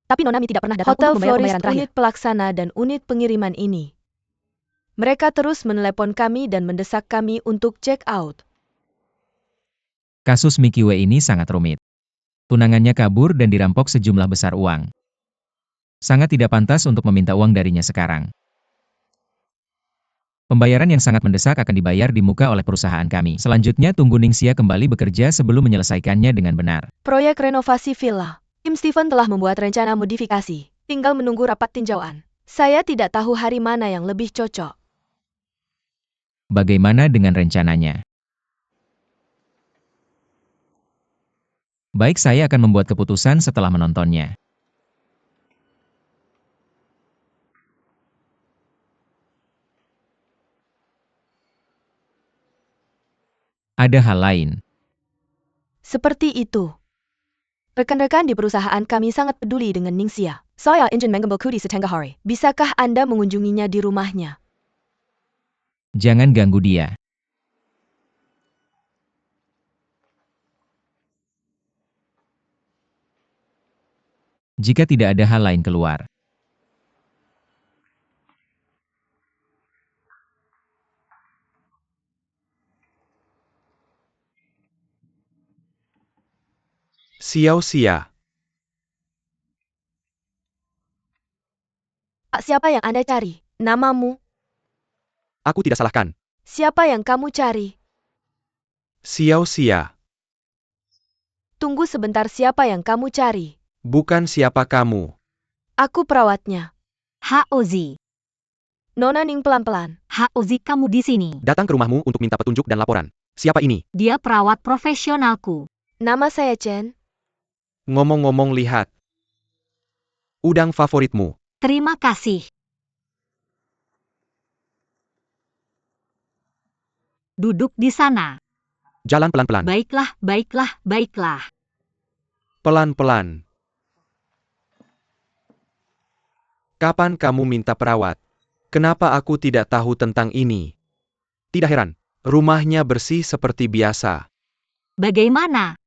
Tapi Nona Mi tidak pernah datang untuk membayar pembayaran terakhir. Unit pelaksana dan unit pengiriman ini. Mereka terus menelepon kami dan mendesak kami untuk check out. Kasus Mikyue ini sangat rumit. Tunangannya kabur dan dirampok sejumlah besar uang. Sangat tidak pantas untuk meminta uang darinya sekarang. Pembayaran yang sangat mendesak akan dibayar di muka oleh perusahaan kami. Selanjutnya tunggu Ningxia kembali bekerja sebelum menyelesaikannya dengan benar. Proyek renovasi villa. Tim Stephen telah membuat rencana modifikasi. Tinggal menunggu rapat tinjauan. Saya tidak tahu hari mana yang lebih cocok. Bagaimana dengan rencananya? Baik, saya akan membuat keputusan setelah menontonnya. Ada hal lain. Seperti itu. Rekan-rekan di perusahaan kami sangat peduli dengan Ningxia. Saya ingin mengambilku di Setenggahari. Bisakah Anda mengunjunginya di rumahnya? Jangan ganggu dia. Jika tidak ada hal lain keluar. Xiao Xia. Siapa yang Anda cari? Namamu? Aku tidak salahkan. Siapa yang kamu cari? Xiao Xia. Tunggu sebentar, siapa yang kamu cari? Bukan siapa kamu. Aku perawatnya. Haozi. Nona Ning pelan-pelan. Haozi, kamu di sini. Datang ke rumahmu untuk minta petunjuk dan laporan. Siapa ini? Dia perawat profesionalku. Nama saya Chen. Ngomong-ngomong, lihat. Udang favoritmu. Terima kasih. Duduk di sana. Jalan pelan-pelan. Baiklah, baiklah, baiklah. Pelan-pelan. Kapan kamu minta perawat? Kenapa aku tidak tahu tentang ini? Tidak heran, rumahnya bersih seperti biasa. Bagaimana?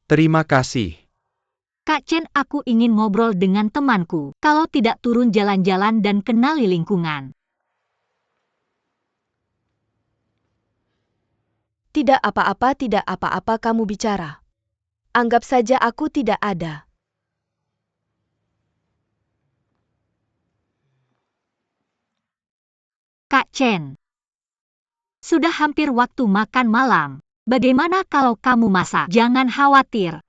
Terima kasih. Kak Chen, aku ingin ngobrol dengan temanku. Kalau tidak turun jalan-jalan dan kenali lingkungan. Tidak apa-apa kamu bicara. Anggap saja aku tidak ada. Kak Chen. Sudah hampir waktu makan malam. Bagaimana kalau kamu masak? Jangan khawatir.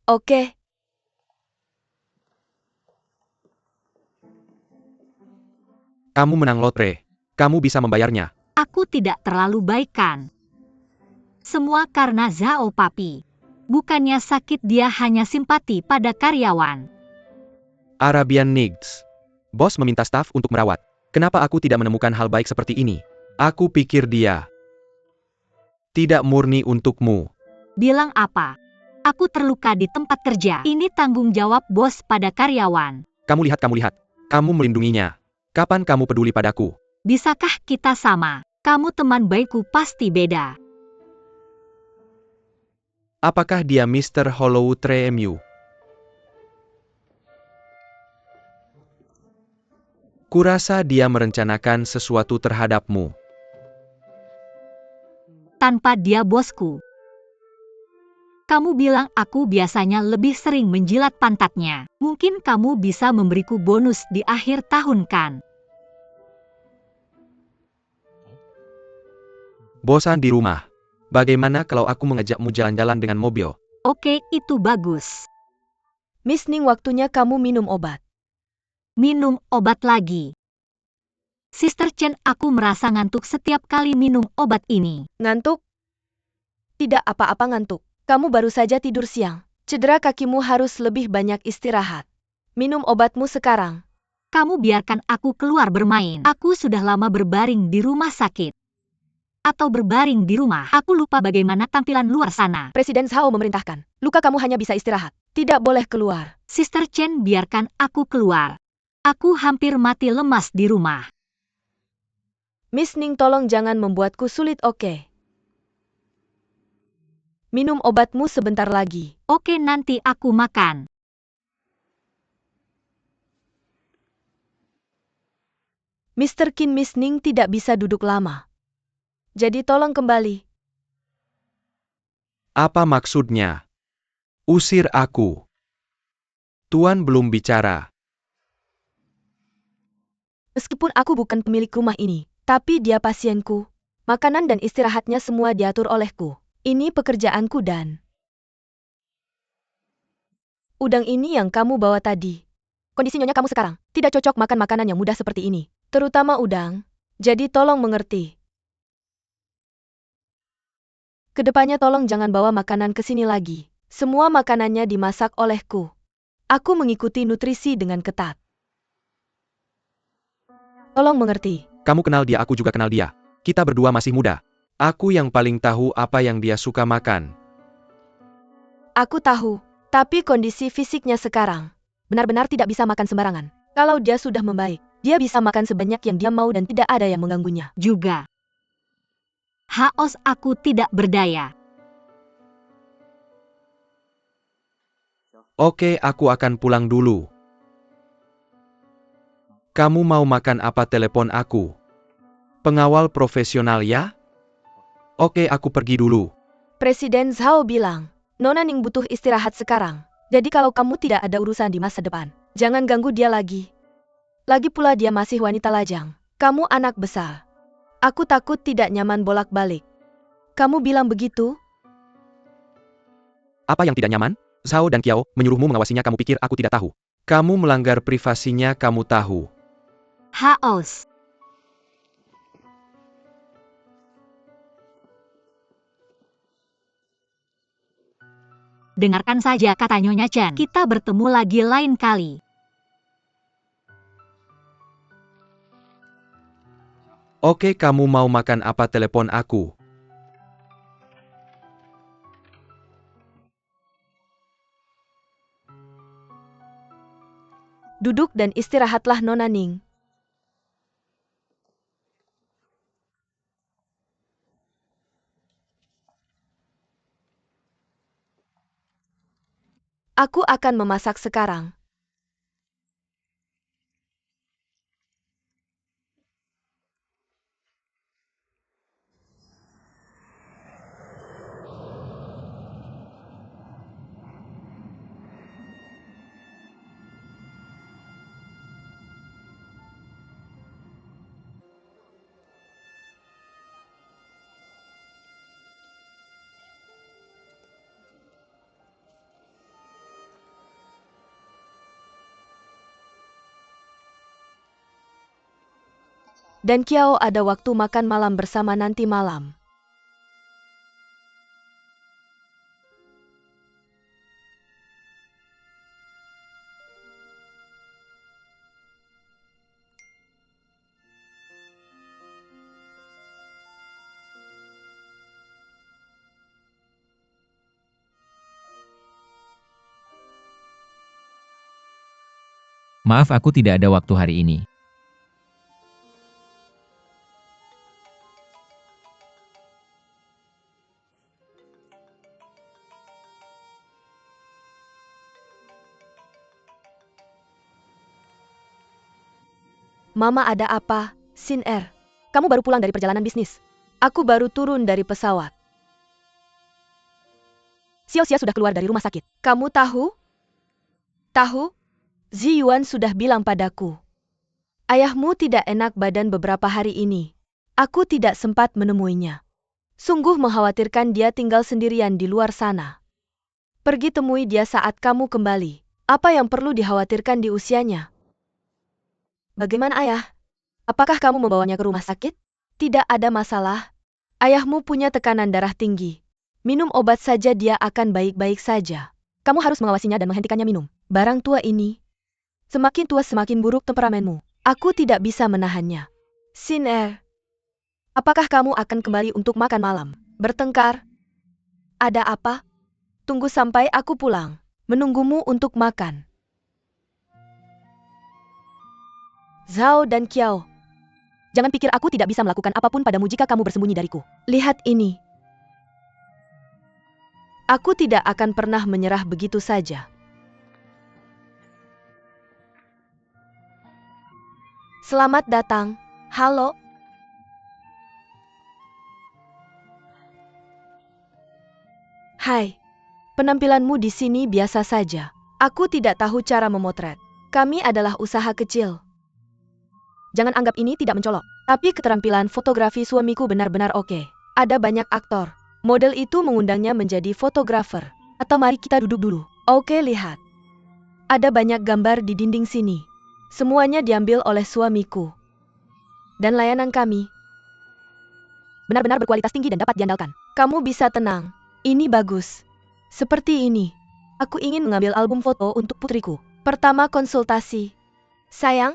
Oke, Kamu menang lotre. Kamu bisa membayarnya. Aku tidak terlalu baik kan? Semua karena Zhao Papi. Bukannya sakit, dia hanya simpati pada karyawan. Arabian Nights. Bos meminta staf untuk merawat. Kenapa aku tidak menemukan hal baik seperti ini? Aku pikir dia tidak murni untukmu. Bilang apa? Aku terluka di tempat kerja. Ini tanggung jawab bos pada karyawan. Kamu lihat, kamu lihat. Kamu melindunginya. Kapan kamu peduli padaku? Bisakah kita sama? Kamu teman baikku, pasti beda. Apakah dia Mr. Hollow Tremu? Kurasa dia merencanakan sesuatu terhadapmu. Tanpa dia bosku. Kamu bilang aku biasanya lebih sering menjilat pantatnya. Mungkin kamu bisa memberiku bonus di akhir tahun kan? Bosan di rumah. Bagaimana kalau aku mengajakmu jalan-jalan dengan mobil? Oke, itu bagus. Miss Ning, waktunya kamu minum obat. Minum obat lagi. Sister Chen, aku merasa ngantuk setiap kali minum obat ini. Ngantuk? Tidak apa-apa ngantuk. Kamu baru saja tidur siang. Cedera kakimu harus lebih banyak istirahat. Minum obatmu sekarang. Kamu biarkan aku keluar bermain. Aku sudah lama berbaring di rumah sakit. Atau berbaring di rumah. Aku lupa bagaimana tampilan luar sana. Presiden Zhao memerintahkan. Luka kamu hanya bisa istirahat. Tidak boleh keluar. Sister Chen, biarkan aku keluar. Aku hampir mati lemas di rumah. Miss Ning, tolong jangan membuatku sulit, oke? Minum obatmu sebentar lagi. Oke, nanti aku makan. Mr. Qin, Miss Ning tidak bisa duduk lama. Jadi tolong kembali. Apa maksudnya? Usir aku. Tuan belum bicara. Meskipun aku bukan pemilik rumah ini, tapi dia pasienku. Makanan dan istirahatnya semua diatur olehku. Ini pekerjaanku dan... Udang ini yang kamu bawa tadi. Kondisi nyonya kamu sekarang tidak cocok makan makanan yang mudah seperti ini. Terutama udang. Jadi tolong mengerti. Kedepannya tolong jangan bawa makanan ke sini lagi. Semua makanannya dimasak olehku. Aku mengikuti nutrisi dengan ketat. Tolong mengerti. Kamu kenal dia, aku juga kenal dia. Kita berdua masih muda. Aku yang paling tahu apa yang dia suka makan. Aku tahu, tapi kondisi fisiknya sekarang benar-benar tidak bisa makan sembarangan. Kalau dia sudah membaik, dia bisa makan sebanyak yang dia mau dan tidak ada yang mengganggunya. Juga. Haos, aku tidak berdaya. Oke, aku akan pulang dulu. Kamu mau makan apa? Telepon aku. Pengawal profesional ya? Oke, aku pergi dulu. Presiden Zhao bilang, Nona Ning butuh istirahat sekarang. Jadi kalau kamu tidak ada urusan di masa depan, jangan ganggu dia lagi. Lagi pula dia masih wanita lajang. Kamu anak besar. Aku takut tidak nyaman bolak-balik. Kamu bilang begitu? Apa yang tidak nyaman? Zhao dan Kiao menyuruhmu mengawasinya, kamu pikir aku tidak tahu? Kamu melanggar privasinya, kamu tahu. Haos. Dengarkan saja kata Nyonya Chen. Kita bertemu lagi lain kali. Oke, kamu mau makan apa? Telepon aku. Duduk dan istirahatlah Nona Ning. Aku akan memasak sekarang. Dan Kiao ada waktu makan malam bersama nanti malam. Maaf aku tidak ada waktu hari ini. Mama ada apa, Sin Er? Kamu baru pulang dari perjalanan bisnis. Aku baru turun dari pesawat. Xiao sudah keluar dari rumah sakit. Kamu tahu? Tahu? Zi Yuan sudah bilang padaku. Ayahmu tidak enak badan beberapa hari ini. Aku tidak sempat menemuinya. Sungguh mengkhawatirkan dia tinggal sendirian di luar sana. Pergi temui dia saat kamu kembali. Apa yang perlu dikhawatirkan di usianya? Bagaimana ayah? Apakah kamu membawanya ke rumah sakit? Tidak ada masalah. Ayahmu punya tekanan darah tinggi. Minum obat saja dia akan baik-baik saja. Kamu harus mengawasinya dan menghentikannya minum. Barang tua ini. Semakin tua semakin buruk temperamenmu. Aku tidak bisa menahannya. Sin Er. Apakah kamu akan kembali untuk makan malam? Bertengkar? Ada apa? Tunggu sampai aku pulang. Menunggumu untuk makan. Zhao dan Kiao. Jangan pikir aku tidak bisa melakukan apapun padamu jika kamu bersembunyi dariku. Lihat ini. Aku tidak akan pernah menyerah begitu saja. Selamat datang. Halo. Hai. Penampilanmu di sini biasa saja. Aku tidak tahu cara memotret. Kami adalah usaha kecil. Jangan anggap ini tidak mencolok. Tapi keterampilan fotografi suamiku benar-benar oke. Ada banyak aktor. Model itu mengundangnya menjadi fotografer. Atau mari kita duduk dulu. Oke, lihat. Ada banyak gambar di dinding sini. Semuanya diambil oleh suamiku. Dan layanan kami benar-benar berkualitas tinggi dan dapat diandalkan. Kamu bisa tenang. Ini bagus. Seperti ini. Aku ingin mengambil album foto untuk putriku. Pertama konsultasi. Sayang,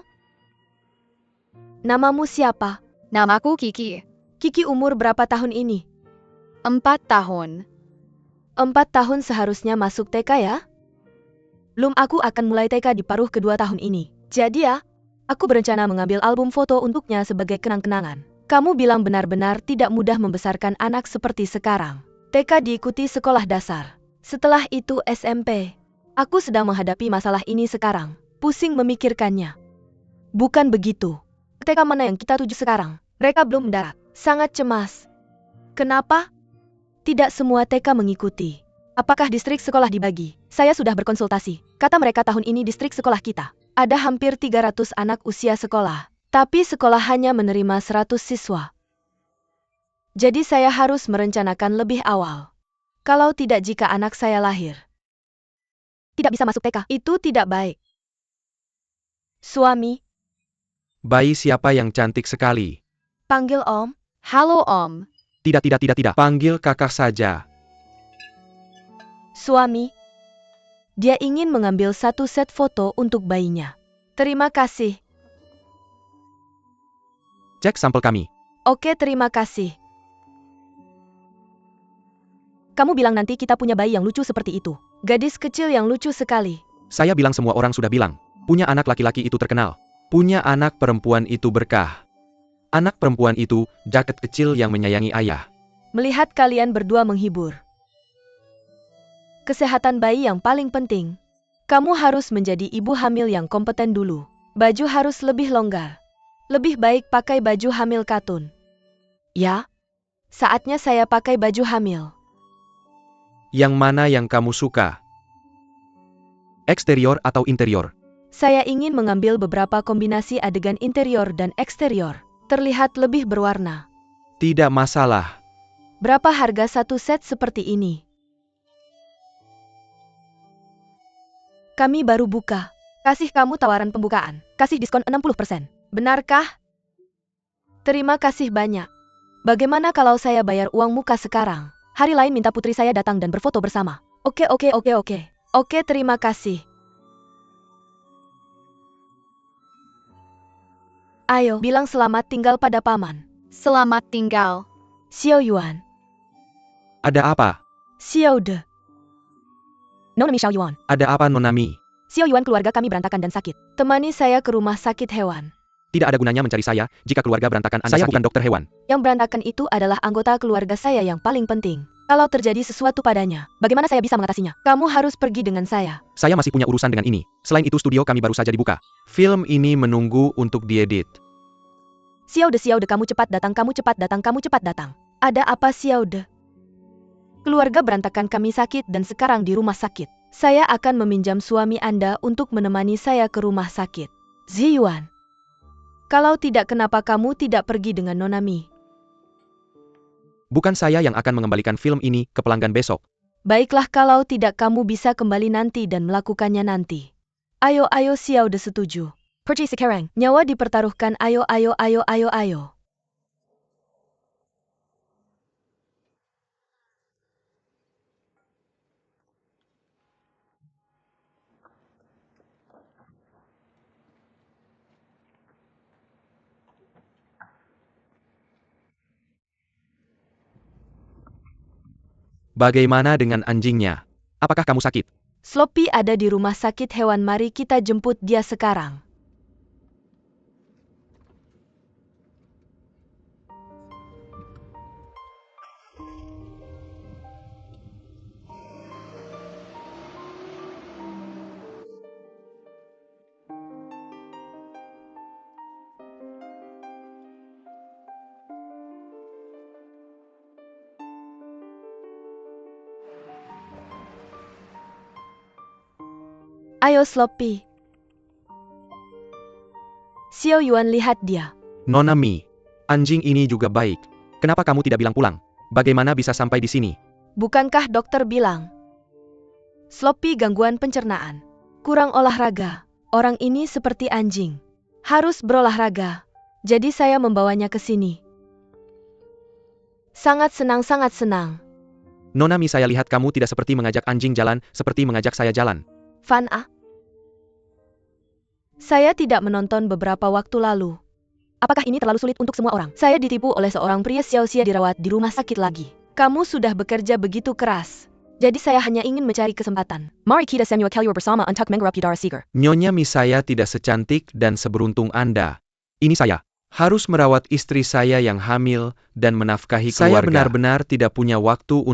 namamu siapa? Namaku Kiki. Kiki umur berapa tahun ini? 4 tahun. 4 tahun seharusnya masuk TK ya? Belum, aku akan mulai TK di paruh kedua tahun ini. Jadi ya, aku berencana mengambil album foto untuknya sebagai kenang-kenangan. Kamu bilang benar-benar tidak mudah membesarkan anak seperti sekarang. TK diikuti sekolah dasar. Setelah itu SMP. Aku sedang menghadapi masalah ini sekarang. Pusing memikirkannya. Bukan begitu. TK mana yang kita tuju sekarang? Mereka belum mendarat. Sangat cemas. Kenapa? Tidak semua TK mengikuti. Apakah distrik sekolah dibagi? Saya sudah berkonsultasi. Kata mereka tahun ini distrik sekolah kita ada hampir 300 anak usia sekolah. Tapi sekolah hanya menerima 100 siswa. Jadi saya harus merencanakan lebih awal. Kalau tidak, jika anak saya lahir tidak bisa masuk TK, itu tidak baik. Suami, Bayi siapa yang cantik sekali? panggil Om. Halo Om. Tidak. Panggil kakak saja. Suami, dia ingin mengambil satu set foto untuk bayinya. Terima kasih. Cek sampel kami. Oke, terima kasih. Kamu bilang nanti kita punya bayi yang lucu seperti itu. Gadis kecil yang lucu sekali. Saya bilang, semua orang sudah bilang. Punya anak laki-laki itu terkenal. Punya anak perempuan itu berkah. Anak perempuan itu, jaket kecil yang menyayangi ayah. Melihat kalian berdua menghibur. Kesehatan bayi yang paling penting. Kamu harus menjadi ibu hamil yang kompeten dulu. Baju harus lebih longgar. Lebih baik pakai baju hamil katun. Ya, saatnya saya pakai baju hamil. Yang mana yang kamu suka? Eksterior atau interior? Saya ingin mengambil beberapa kombinasi adegan interior dan eksterior. Terlihat lebih berwarna. Tidak masalah. Berapa harga satu set seperti ini? Kami baru buka. Kasih kamu tawaran pembukaan. Kasih diskon 60%. Benarkah? Terima kasih banyak. Bagaimana kalau saya bayar uang muka sekarang? Hari lain minta putri saya datang dan berfoto bersama. Oke. Oke, terima kasih. Ayo, bilang selamat tinggal pada paman. Selamat tinggal. Xiao Yuan. Ada apa? Xiao De. Nonami Xiao Yuan. Ada apa Nonami? Xiao Yuan, keluarga kami berantakan dan sakit. Temani saya ke rumah sakit hewan. Tidak ada gunanya mencari saya, jika keluarga berantakan Anda sakit. Bukan dokter hewan. Yang berantakan itu adalah anggota keluarga saya yang paling penting. Kalau terjadi sesuatu padanya, bagaimana saya bisa mengatasinya? Kamu harus pergi dengan saya. Saya masih punya urusan dengan ini. Selain itu studio kami baru saja dibuka. Film ini menunggu untuk diedit. Xiao De, kamu cepat datang. Ada apa Xiao De? Keluarga berantakan kami sakit dan sekarang di rumah sakit. Saya akan meminjam suami Anda untuk menemani saya ke rumah sakit. Ziyuan. Kalau tidak, kenapa kamu tidak pergi dengan Nonami? Bukan saya yang akan mengembalikan film ini ke pelanggan besok. Baiklah, kalau tidak kamu bisa kembali nanti dan melakukannya nanti. Ayo Xiao De setuju. Pergi sekarang. Nyawa dipertaruhkan. Ayo. Bagaimana dengan anjingnya? Apakah kamu sakit? Sloppy ada di rumah sakit hewan. Mari kita jemput dia sekarang. Ayo Sloppy. Xiao Yuan, lihat dia. Nonami, anjing ini juga baik. Kenapa kamu tidak bilang pulang? Bagaimana bisa sampai di sini? Bukankah dokter bilang? Sloppy gangguan pencernaan. Kurang olahraga. Orang ini seperti anjing. Harus berolahraga. Jadi saya membawanya ke sini. Sangat senang. Nonami, saya lihat kamu tidak seperti mengajak anjing jalan, seperti mengajak saya jalan. Fan A. Saya tidak menonton beberapa waktu lalu. Apakah ini terlalu sulit untuk semua orang? Saya ditipu oleh seorang pria. Xiao Xia dirawat di rumah sakit lagi. Kamu sudah bekerja begitu keras. Jadi saya hanya ingin mencari kesempatan. Mari kita semua keluar bersama untuk menggarap udara segar. Nyonya Mi, saya tidak secantik dan seberuntung Anda. Ini saya. Harus merawat istri saya yang hamil dan menafkahi keluarga. Saya benar-benar tidak punya waktu